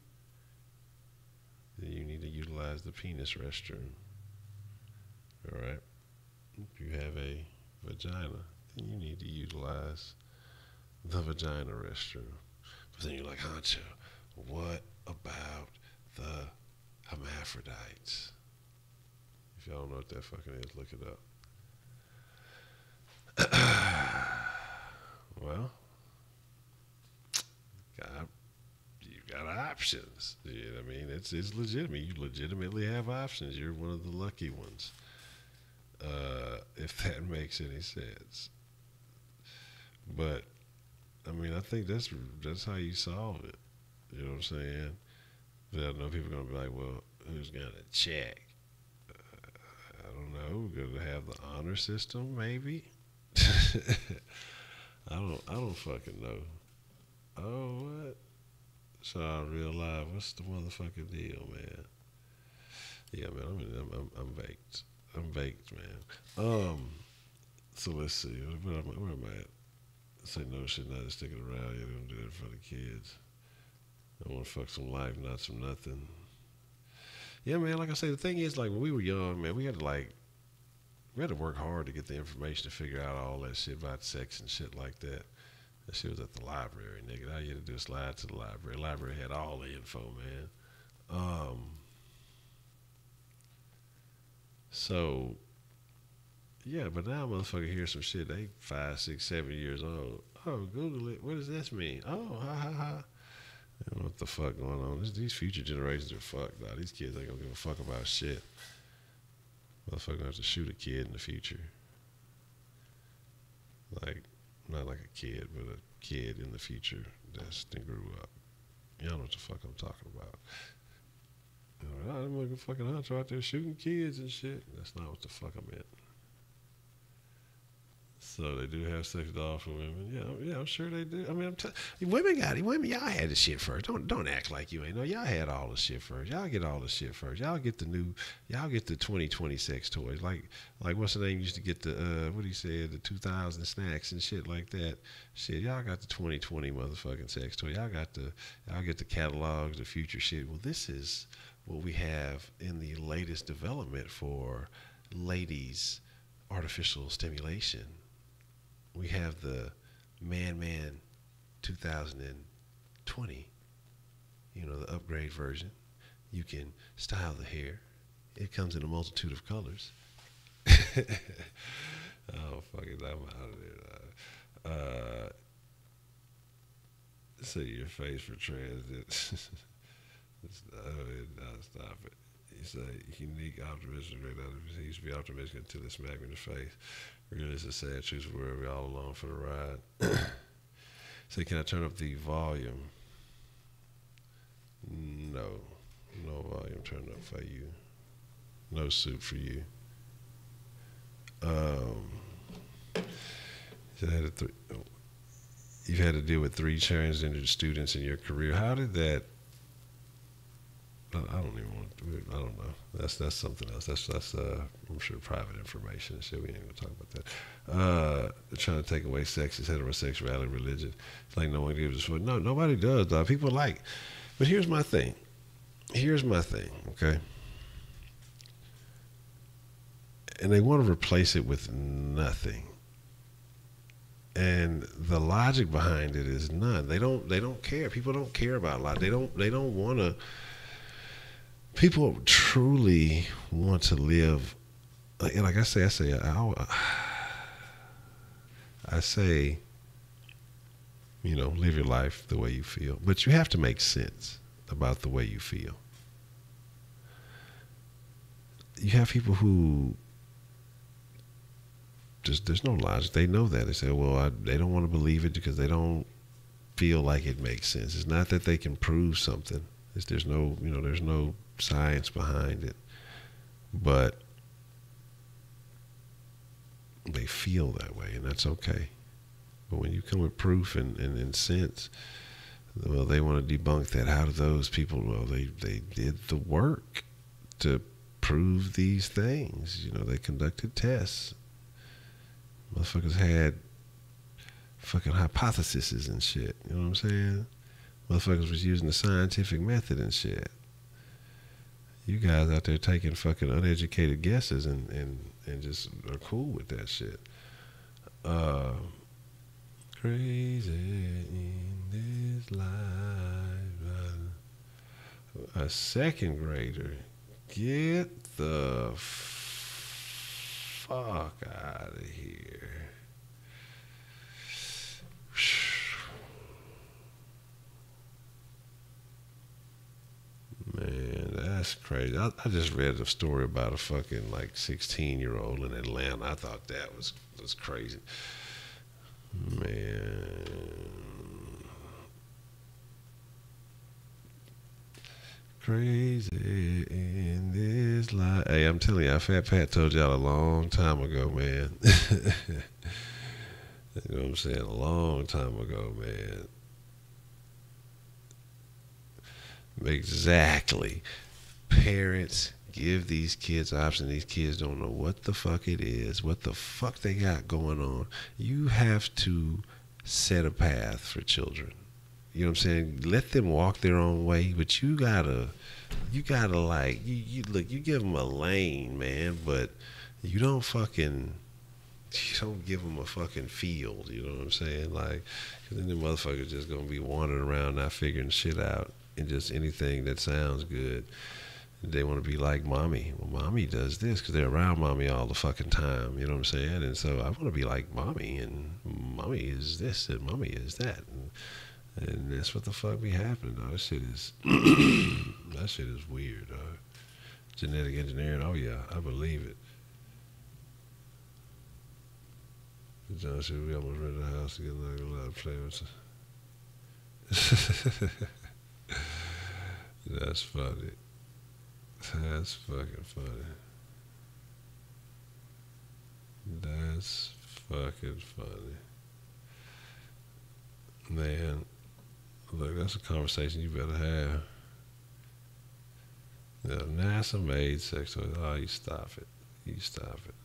[SPEAKER 1] then you need to utilize the penis restroom. Alright? If you have a vagina, then you need to utilize the vagina restroom. But then you're like, Honcho, what about the hermaphrodites? If y'all don't know what that fucking is, look it up. Well, you got options. You know what I mean? It's legitimate. You legitimately have options. You're one of the lucky ones. If that makes any sense. But I mean, I think that's how you solve it. You know what I'm saying? But I know people are gonna be like, well, who's gonna check? I don't know. We're gonna have the honor system, maybe. I don't fucking know. Oh, what? So I real life. What's the motherfucking deal, man? Yeah, man. I'm baked. I'm baked, man. So let's see. Where am I at? Say no shit, not just sticking around. You don't do that for the kids. I want to fuck some life, not some nothing. Yeah, man. Like I say, the thing is, like when we were young, man, we had to work hard to get the information to figure out all that shit about sex and shit like that. That shit was at the library, nigga. All you had to do is slide to the library. The library had all the info, man. So, yeah, but now motherfucker hear some shit. They 5, 6, 7 years old. Oh, Google it. What does this mean? Oh, ha ha ha. I don't know what the fuck going on. These future generations are fucked. Now these kids ain't gonna give a fuck about shit. Motherfucker gonna have to shoot a kid in the future. Like, not like a kid, but a kid in the future that's then grew up. Y'all know what the fuck I'm talking about. I'm like a fucking Honcho out there shooting kids and shit. That's not what the fuck I meant. So they do have sex dolls for women. Yeah, I'm sure they do. I mean, women got it. Women, y'all had the shit first. Don't act like you ain't know. Y'all had all the shit first. Y'all get all the shit first. Y'all get the 2020 sex toys. Like what's the name used to get the what he said, the 2000 snacks and shit like that. Shit, y'all got the 2020 motherfucking sex toy. Y'all get the catalogs, the future shit. Well, this is what we have in the latest development for ladies' artificial stimulation. We have the Man 2020, the upgrade version. You can style the hair. It comes in a multitude of colors. Oh, fuck it, I'm out of there. See your face for transit. Stop it. It's a unique optimism. He used to be optimistic until it smacked me in the face. Really, it's a sad truth. We're all along for the ride. So, can I turn up the volume? No volume turned up for you. No suit for you. You've had to deal with 3 transgender students in your career. How did that? I don't know. That's something else. That's I'm sure private information and shit. We ain't gonna talk about that. Trying to take away sex is heterosexuality, religion. It's like no one gives a fuck. No, nobody does. Dog. People like. But here's my thing. Okay. And they want to replace it with nothing. And the logic behind it is none. They don't care. People don't care about a lot. They don't want to. People truly want to live, like I say, live your life the way you feel. But you have to make sense about the way you feel. You have people who just, there's no logic. They know that. They say, well, they don't want to believe it because they don't feel like it makes sense. It's not that they can prove something. There's no science behind it, but they feel that way, and that's okay. But when you come with proof and sense, well, they want to debunk that. How do those people? Well, they did the work to prove these things. They conducted tests. Motherfuckers had fucking hypotheses and shit. You know what I'm saying? Motherfuckers was using the scientific method and shit. You guys out there taking fucking uneducated guesses and just are cool with that shit. Crazy in this life. A second grader. Get the fuck out of here. Man, that's crazy. I just read a story about a fucking 16-year-old in Atlanta. I thought that was crazy. Man. Crazy in this life. Hey, I'm telling you, Fat Pat told y'all a long time ago, man. You know what I'm saying? A long time ago, man. Exactly. Parents give these kids options. These kids don't know what the fuck it is, what the fuck they got going on. You have to set a path for children. You know what I'm saying? Let them walk their own way, but you gotta you give them a lane, man, but you don't give them a fucking field. You know what I'm saying? Cause then the motherfuckers just gonna be wandering around not figuring shit out. And just anything that sounds good, they want to be like mommy. Well, mommy does this because they're around mommy all the fucking time. You know what I'm saying? And so I want to be like mommy, and mommy is this, and mommy is that, and that's what the fuck be happening. Dog. That shit is weird. Dog. Genetic engineering. Oh yeah, I believe it. John said we almost rented a house to get a lot of flavors. That's funny. That's fucking funny. That's fucking funny. Man, look, that's a conversation you better have. NASA made sex toys. Oh, you stop it. You stop it.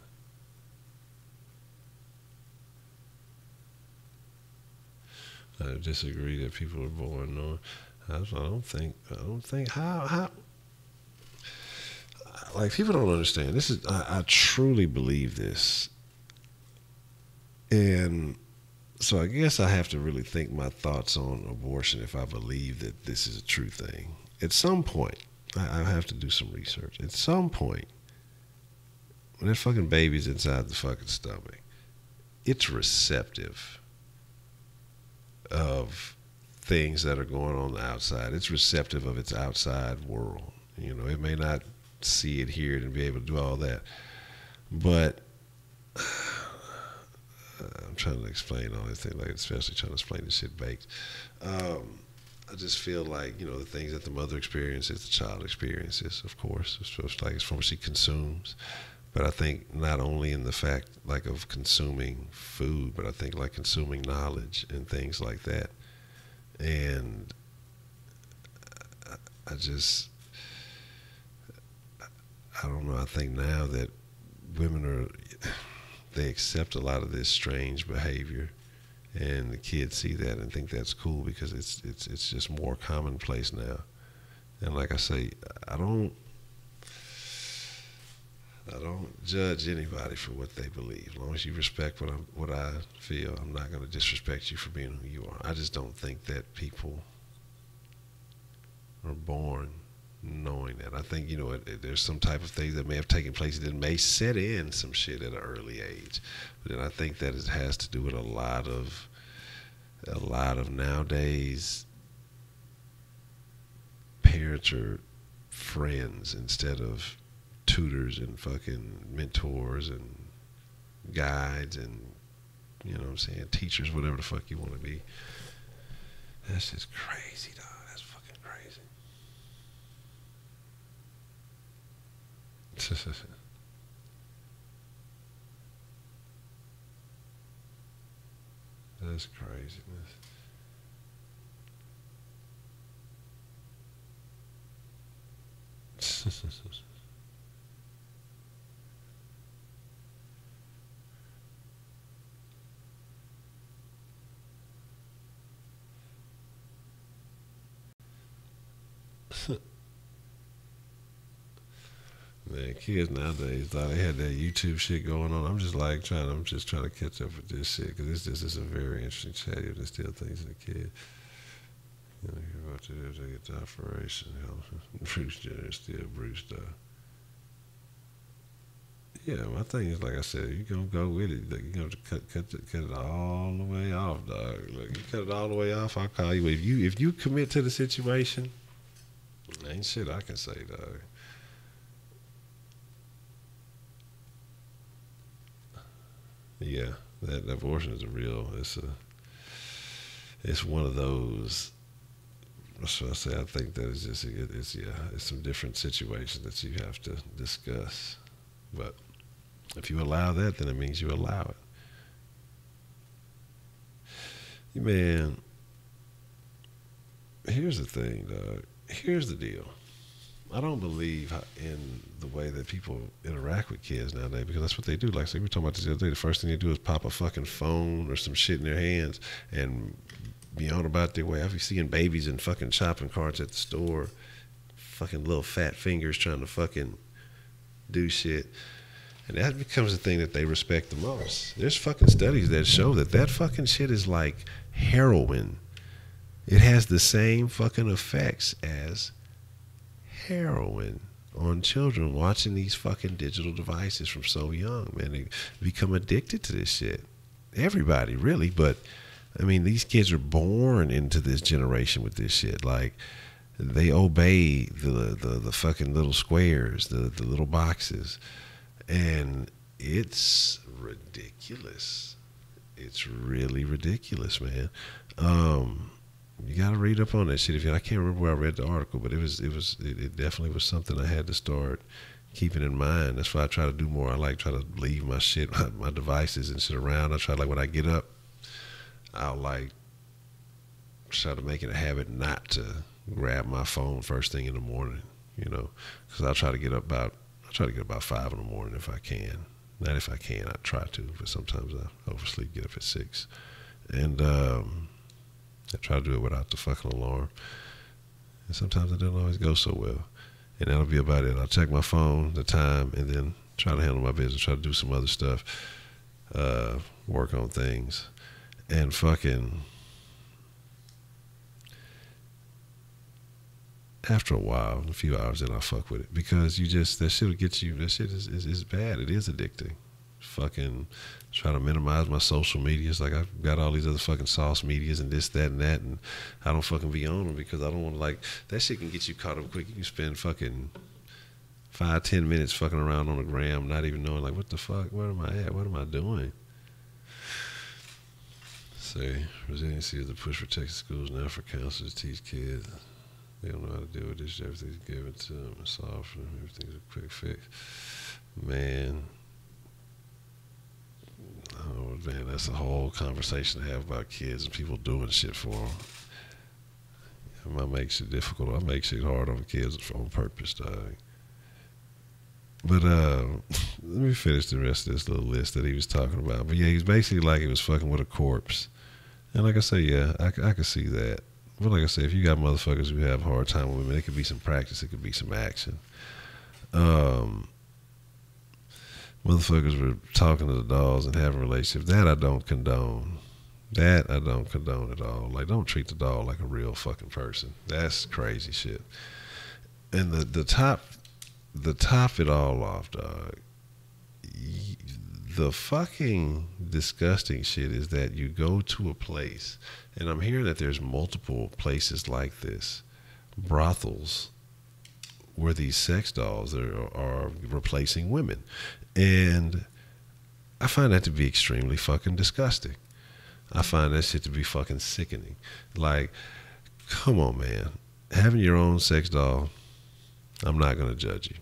[SPEAKER 1] I disagree that people are born knowing. I don't think how people don't understand. This is I truly believe this, and so I guess I have to really think my thoughts on abortion if I believe that this is a true thing. At some point, I have to do some research. At some point, when that fucking baby's inside the fucking stomach, it's receptive of things that are going on the outside. It's receptive of its outside world. It may not see it, hear it, and be able to do all that. But I'm trying to explain all these things, especially trying to explain this shit baked. I just feel like, the things that the mother experiences, the child experiences, of course. It's from what she consumes. But I think not only in the fact of consuming food, but I think consuming knowledge and things like that. And I don't know. I just feel like, the things that the mother experiences, the child experiences, of course. It's from what she consumes. But I think not only in the fact of consuming food, but I think consuming knowledge and things like that. And I just, I don't know. I just I don't know. I think now that women they accept a lot of this strange behavior, and the kids see that and think that's cool because it's just more commonplace now. And like I say, I don't I don't judge anybody for what they believe. As long as you respect what I feel, I'm not going to disrespect you for being who you are. I just don't think that people are born knowing that. I think, there's some type of things that may have taken place that may set in some shit at an early age. But then I think that it has to do with a lot of nowadays parents are friends instead of tutors and fucking mentors and guides and, you know what I'm saying, teachers, whatever the fuck you want to be. That's just crazy, dog. That's fucking crazy. That's craziness. Man, kids nowadays thought they had that YouTube shit going on. I'm just trying to catch up with this shit because this is a very interesting chat. There's still things in the kid. You're about to get the operation. Bruce Jenner is still Bruce, though. Yeah, my thing is, like I said, you're gonna go with it. Like, you're gonna cut it all the way off, dog. Like, you cut it all the way off, I'll call you. If you commit to the situation, ain't shit I can say, dog. Yeah, that abortion is it's one of those. What should I say? I think that it's some different situations that you have to discuss. But if you allow that, then it means you allow it. Man, here's the thing, dog. Here's the deal. I don't believe in the way that people interact with kids nowadays because that's what they do. Like, we were talking about this the other day. The first thing they do is pop a fucking phone or some shit in their hands and be on about their way. I've been seeing babies in fucking shopping carts at the store, fucking little fat fingers trying to fucking do shit. And that becomes the thing that they respect the most. There's fucking studies that show that fucking shit is like heroin. It has the same fucking effects as heroin on children watching these fucking digital devices from so young, man. They become addicted to this shit. Everybody, really, but I mean, these kids are born into this generation with this shit. Like, they obey the fucking little squares, the little boxes, and it's ridiculous. It's really ridiculous, man. You gotta read up on that shit. I can't remember where I read the article, but it definitely was something I had to start keeping in mind. That's why I try to do more. I try to leave my shit, my devices and shit around. I try when I get up, I'll try to make it a habit not to grab my phone first thing in the morning, because I try to get up about 5 in the morning if I can. Not if I can, I try to, but sometimes I oversleep, get up at 6. And I try to do it without the fucking alarm. And sometimes it doesn't always go so well. And that'll be about it. I'll check my phone, the time, and then try to handle my business, try to do some other stuff, work on things. And fucking, after a while, a few hours, then I'll fuck with it. Because that shit will get you, that shit is bad. It is addicting. Fucking try to minimize my social medias. Like, I've got all these other fucking sauce medias and this, that, and that, and I don't fucking be on them because I don't want to, that shit can get you caught up quick. You can spend fucking 5-10 minutes fucking around on the gram, not even knowing, what the fuck, where am I at? What am I doing? Say, resiliency is the push for Texas schools now for counselors to teach kids. They don't know how to deal with this. Everything's given to them and solved for them. Everything's a quick fix. Man. Oh, man, that's a whole conversation to have about kids and people doing shit for them. I make shit difficult. I make shit hard on kids on purpose, dog. But let me finish the rest of this little list that he was talking about. But yeah, he's basically like he was fucking with a corpse. And like I say, yeah, I can see that. But like I say, if you got motherfuckers who have a hard time with women, it could be some practice, it could be some action. Motherfuckers were talking to the dolls and having relationships. That I don't condone. That I don't condone at all. Like, don't treat the doll like a real fucking person. That's crazy shit. And the top it all off, dog. The fucking disgusting shit is that you go to a place, and I'm hearing that there's multiple places like this, brothels, where these sex dolls are replacing women. And I find that to be extremely fucking disgusting. I find that shit to be fucking sickening. Like, come on, man. Having your own sex doll, I'm not going to judge you.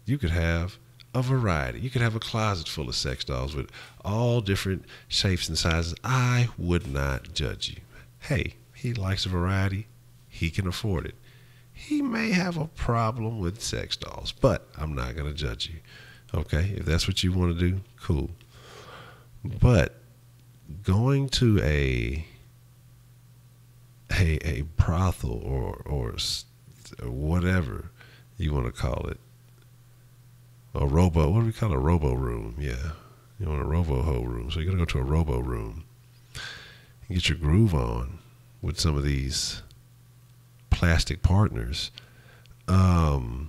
[SPEAKER 1] You could have a variety. You could have a closet full of sex dolls with all different shapes and sizes. I would not judge you. Hey, he likes a variety. He can afford it. He may have a problem with sex dolls, but I'm not going to judge you. Okay? If that's what you want to do, cool. But going to a brothel or whatever you want to call it, a robo, what do we call it? A robo room? Yeah. You want a robo ho room. So you're going to go to a robo room and get your groove on with some of these plastic partners. And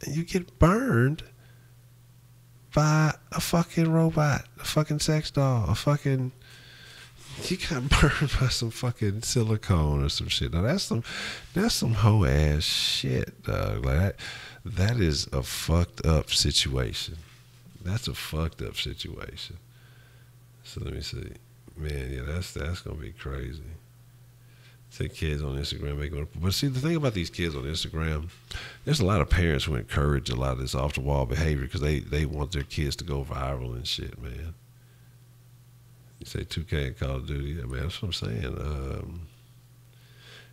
[SPEAKER 1] you get burned by a fucking robot, a fucking sex doll, you got burned by some fucking silicone or some shit. Now that's some hoe ass shit, dog. Like that is a fucked up situation. That's a fucked up situation. So let me see. Man, yeah, that's gonna be crazy. Say kids on Instagram but see, the thing about these kids on Instagram, there's a lot of parents who encourage a lot of this off the wall behavior because they want their kids to go viral and shit, man. You say 2K and Call of Duty, yeah, man, that's what I'm saying.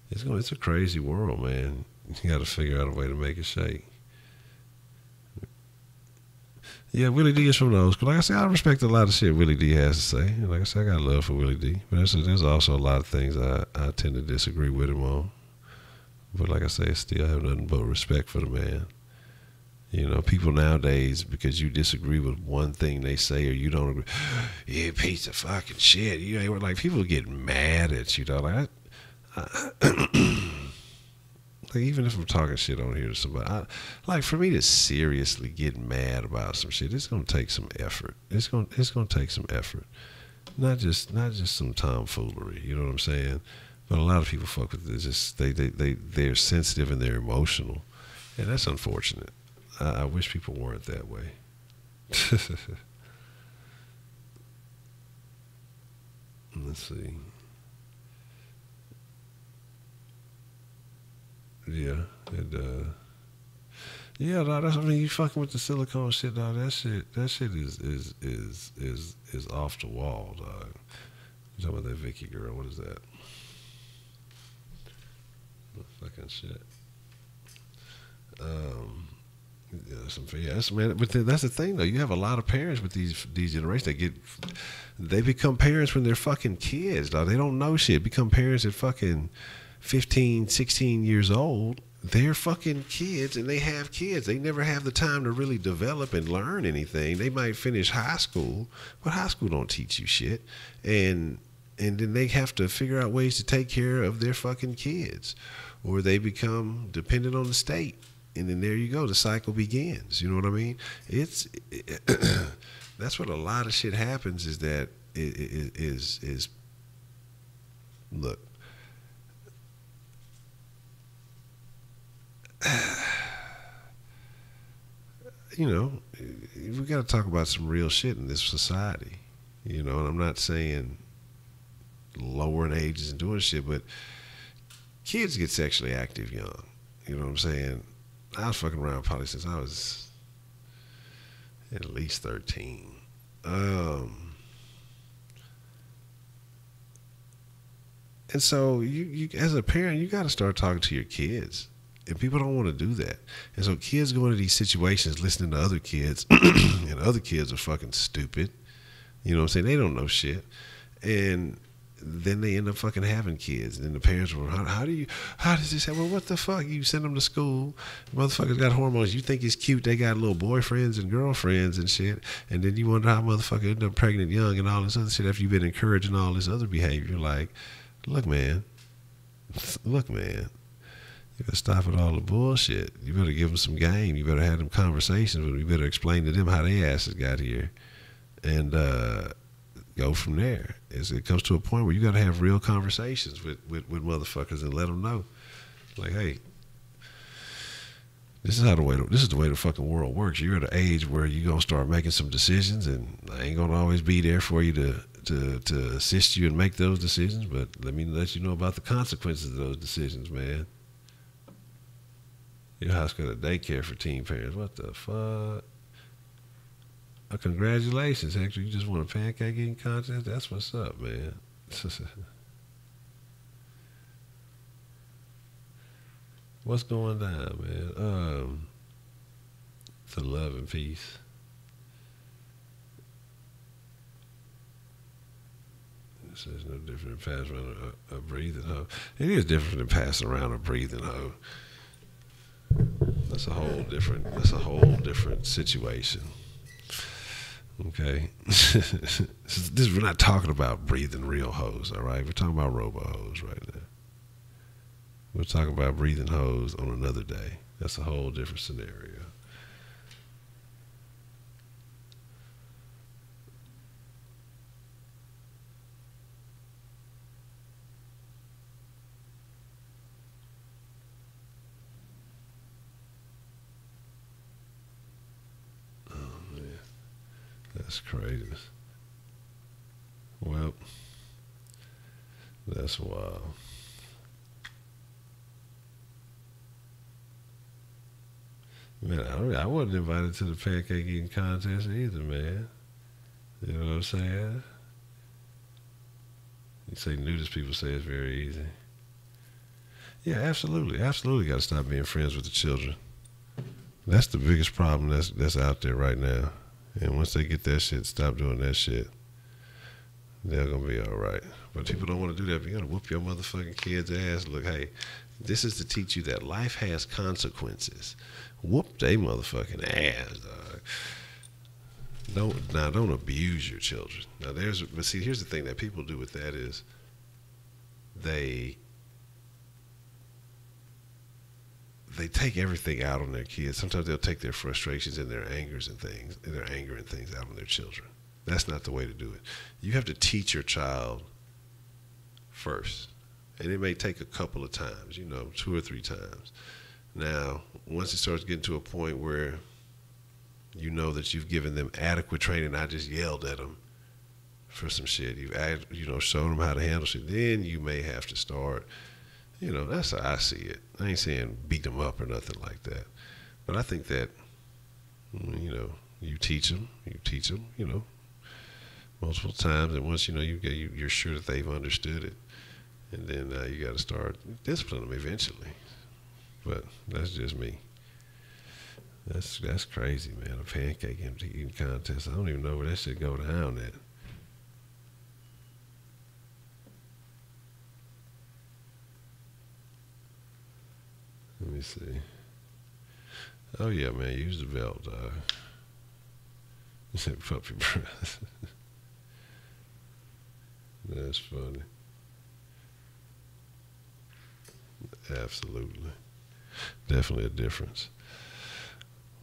[SPEAKER 1] It's a crazy world, man. You got to figure out a way to make it shake. Yeah, Willie D is from those. Cause like I said, I respect a lot of shit Willie D has to say. And like I said, I got love for Willie D. But there's also a lot of things I tend to disagree with him on. But like I say, still have nothing but respect for the man. You know, people nowadays, because you disagree with one thing they say or you don't agree, you piece of fucking shit. You ain't like, people get mad at you, though. Like, like, even if I'm talking shit on here to somebody, like, for me to seriously get mad about some shit, it's gonna take some effort. It's gonna take some effort, not just some tomfoolery. You know what I'm saying? But a lot of people fuck with this. Just they're sensitive and they're emotional, and that's unfortunate. I wish people weren't that way. Let's see. Yeah, yeah, no, that's, I mean, you fucking with the silicone shit, dog. That shit is off the wall, dog. You talking about that Vicky girl? What is that? Fucking shit. Yeah, man. But that's the thing, though. You have a lot of parents with these generations. They become parents when they're fucking kids, dog. They don't know shit. Become parents at fucking 15, 16 years old. They're fucking kids and they have kids. They never have the time to really develop and learn anything. They might finish high school, but high school don't teach you shit. And then they have to figure out ways to take care of their fucking kids, or they become dependent on the state. And then there you go. The cycle begins. You know what I mean? That's what a lot of shit happens, is that look, you know, we got to talk about some real shit in this society, you know, and I'm not saying lowering ages and doing shit, but kids get sexually active young. You know what I'm saying? I was fucking around probably since I was at least 13. And so you as a parent, you got to start talking to your kids And people don't want to do that. And so kids go into these situations listening to other kids, and other kids are fucking stupid. You know what I'm saying? They don't know shit. And then they end up fucking having kids. And the parents were, how does this happen? Well, what the fuck? You send them to school. Motherfuckers got hormones. You think he's cute. They got little boyfriends and girlfriends and shit. And then you wonder how motherfucker end up pregnant young and all this other shit after you've been encouraging all this other behavior. Like, look, man. You better stop with all the bullshit. You better give them some game. You better have them conversations with them. You better explain to them how their asses got here. And go from there. It comes to a point where you got to have real conversations with motherfuckers and let them know, like, hey, this is the way the fucking world works. You're at an age where you're gonna start making some decisions, and I ain't gonna always be there for you to assist you and make those decisions. But let me let you know about the consequences of those decisions, man. Your house got a daycare for teen parents. What the fuck? Congratulations, Hector. You just won a pancake eating contest? That's what's up, man. What's going down, man? To love and peace. This is no different than passing around a breathing hoe. It is different than passing around a breathing hoe. That's a whole different situation. Okay, we're not talking about breathing real hoes, all right? We're talking about robo hoes right now. We're talking about breathing hoes on another day. That's a whole different scenario. That's crazy. Well, that's wild. Man, I wasn't invited to the pancake eating contest either, man. You know what I'm saying? You say nudist people say it's very easy. Yeah, absolutely. Absolutely got to stop being friends with the children. That's the biggest problem that's out there right now. And once they get that shit, stop doing that shit, they're going to be all right. But people don't want to do that. You're going to whoop your motherfucking kid's ass. Look, hey, this is to teach you that life has consequences. Whoop they motherfucking ass, dog. Don't abuse your children. But see, here's the thing that people do with that is they take everything out on their kids. Sometimes they'll take their frustrations and their anger and things out on their children. That's not the way to do it. You have to teach your child first. And it may take a couple of times, 2 or 3 times. Now, once it starts getting to a point where you know that you've given them adequate training, not just yelled at them for some shit, you've shown them how to handle shit, then you may have to start. That's how I see it. I ain't saying beat them up or nothing like that. But I think that, you teach them, multiple times. And once, you're sure that they've understood it. And then you got to start disciplining them eventually. But that's just me. That's crazy, man. A pancake eating contest. I don't even know where that shit go down at. Let me see. Oh yeah, man, use the belt, dog. You said puppy breath. That's funny. Absolutely. Definitely a difference.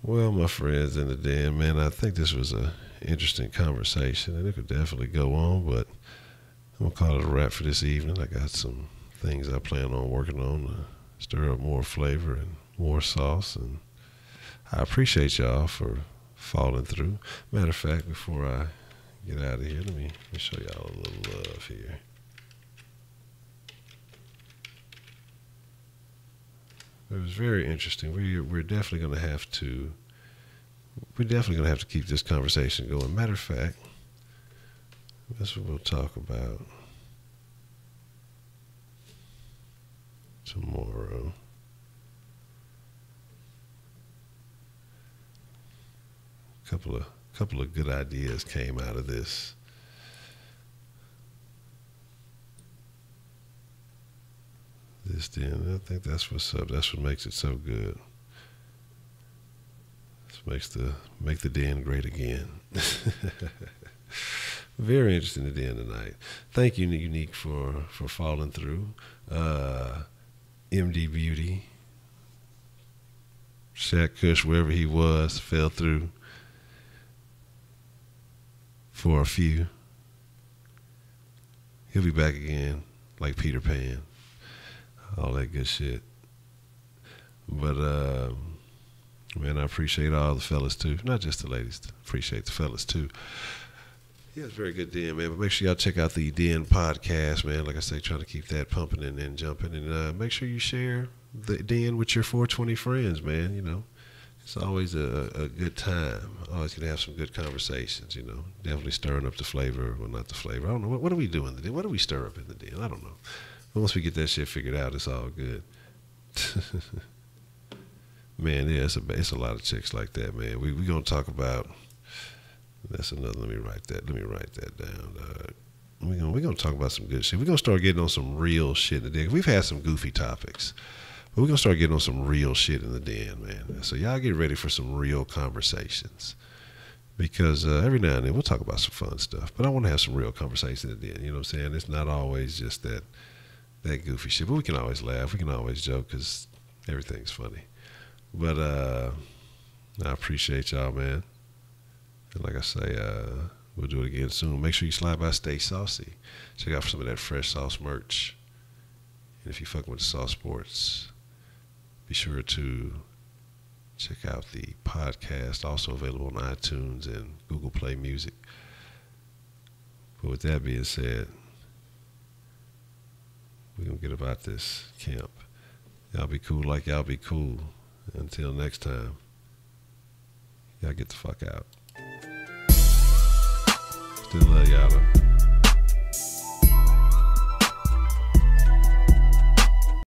[SPEAKER 1] Well, my friends in the den, man, I think this was a interesting conversation, and it could definitely go on, but I'm going to call it a wrap for this evening. I got some things I plan on working on to stir up more flavor and more sauce, and I appreciate y'all for following through. Matter of fact, before I get out of here, let me show y'all a little love here. It was very interesting. We're definitely going to have to keep this conversation going. Matter of fact, that's what we'll talk about tomorrow. couple of good ideas came out of this. This den, I think that's what's up. That's what makes it so good. This make the den great again. Very interesting the den tonight. Thank you, Unique, for falling through. MD Beauty, Shaq Kush, wherever he was, fell through for a few. He'll be back again, like Peter Pan. All that good shit. But, man, I appreciate all the fellas, too. Not just the ladies. Appreciate the fellas, too. Yeah, it's a very good den, man. But make sure y'all check out the Den podcast, man. Like I say, trying to keep that pumping and jumping. And make sure you share the Den with your 420 friends, man. You know, it's always a good time. Always going to have some good conversations, you know. Definitely stirring up the flavor. Well, not the flavor. I don't know. What do we do in the Den? What do we stir up in the Den? I don't know. But once we get that shit figured out, it's all good. Man, yeah, it's a lot of chicks like that, man. We going to talk about... That's another. Let me write that down. We're gonna talk about some good shit. We're gonna start getting on some real shit in the den. We've had some goofy topics, but we're gonna start getting on some real shit in the den, man. So y'all get ready for some real conversations, because every now and then we'll talk about some fun stuff. But I want to have some real conversations in the den. You know what I'm saying? It's not always just that goofy shit, but we can always laugh. We can always joke because everything's funny. But I appreciate y'all, man. And like I say, we'll do it again soon. Make sure you slide by Stay Saucy. Check out some of that fresh sauce merch. And if you fucking with the Sauce Sports, be sure to check out the podcast, also available on iTunes and Google Play Music. But with that being said, we're going to get about this camp. Y'all be cool like y'all be cool. Until next time, y'all get the fuck out. Still love y'all though.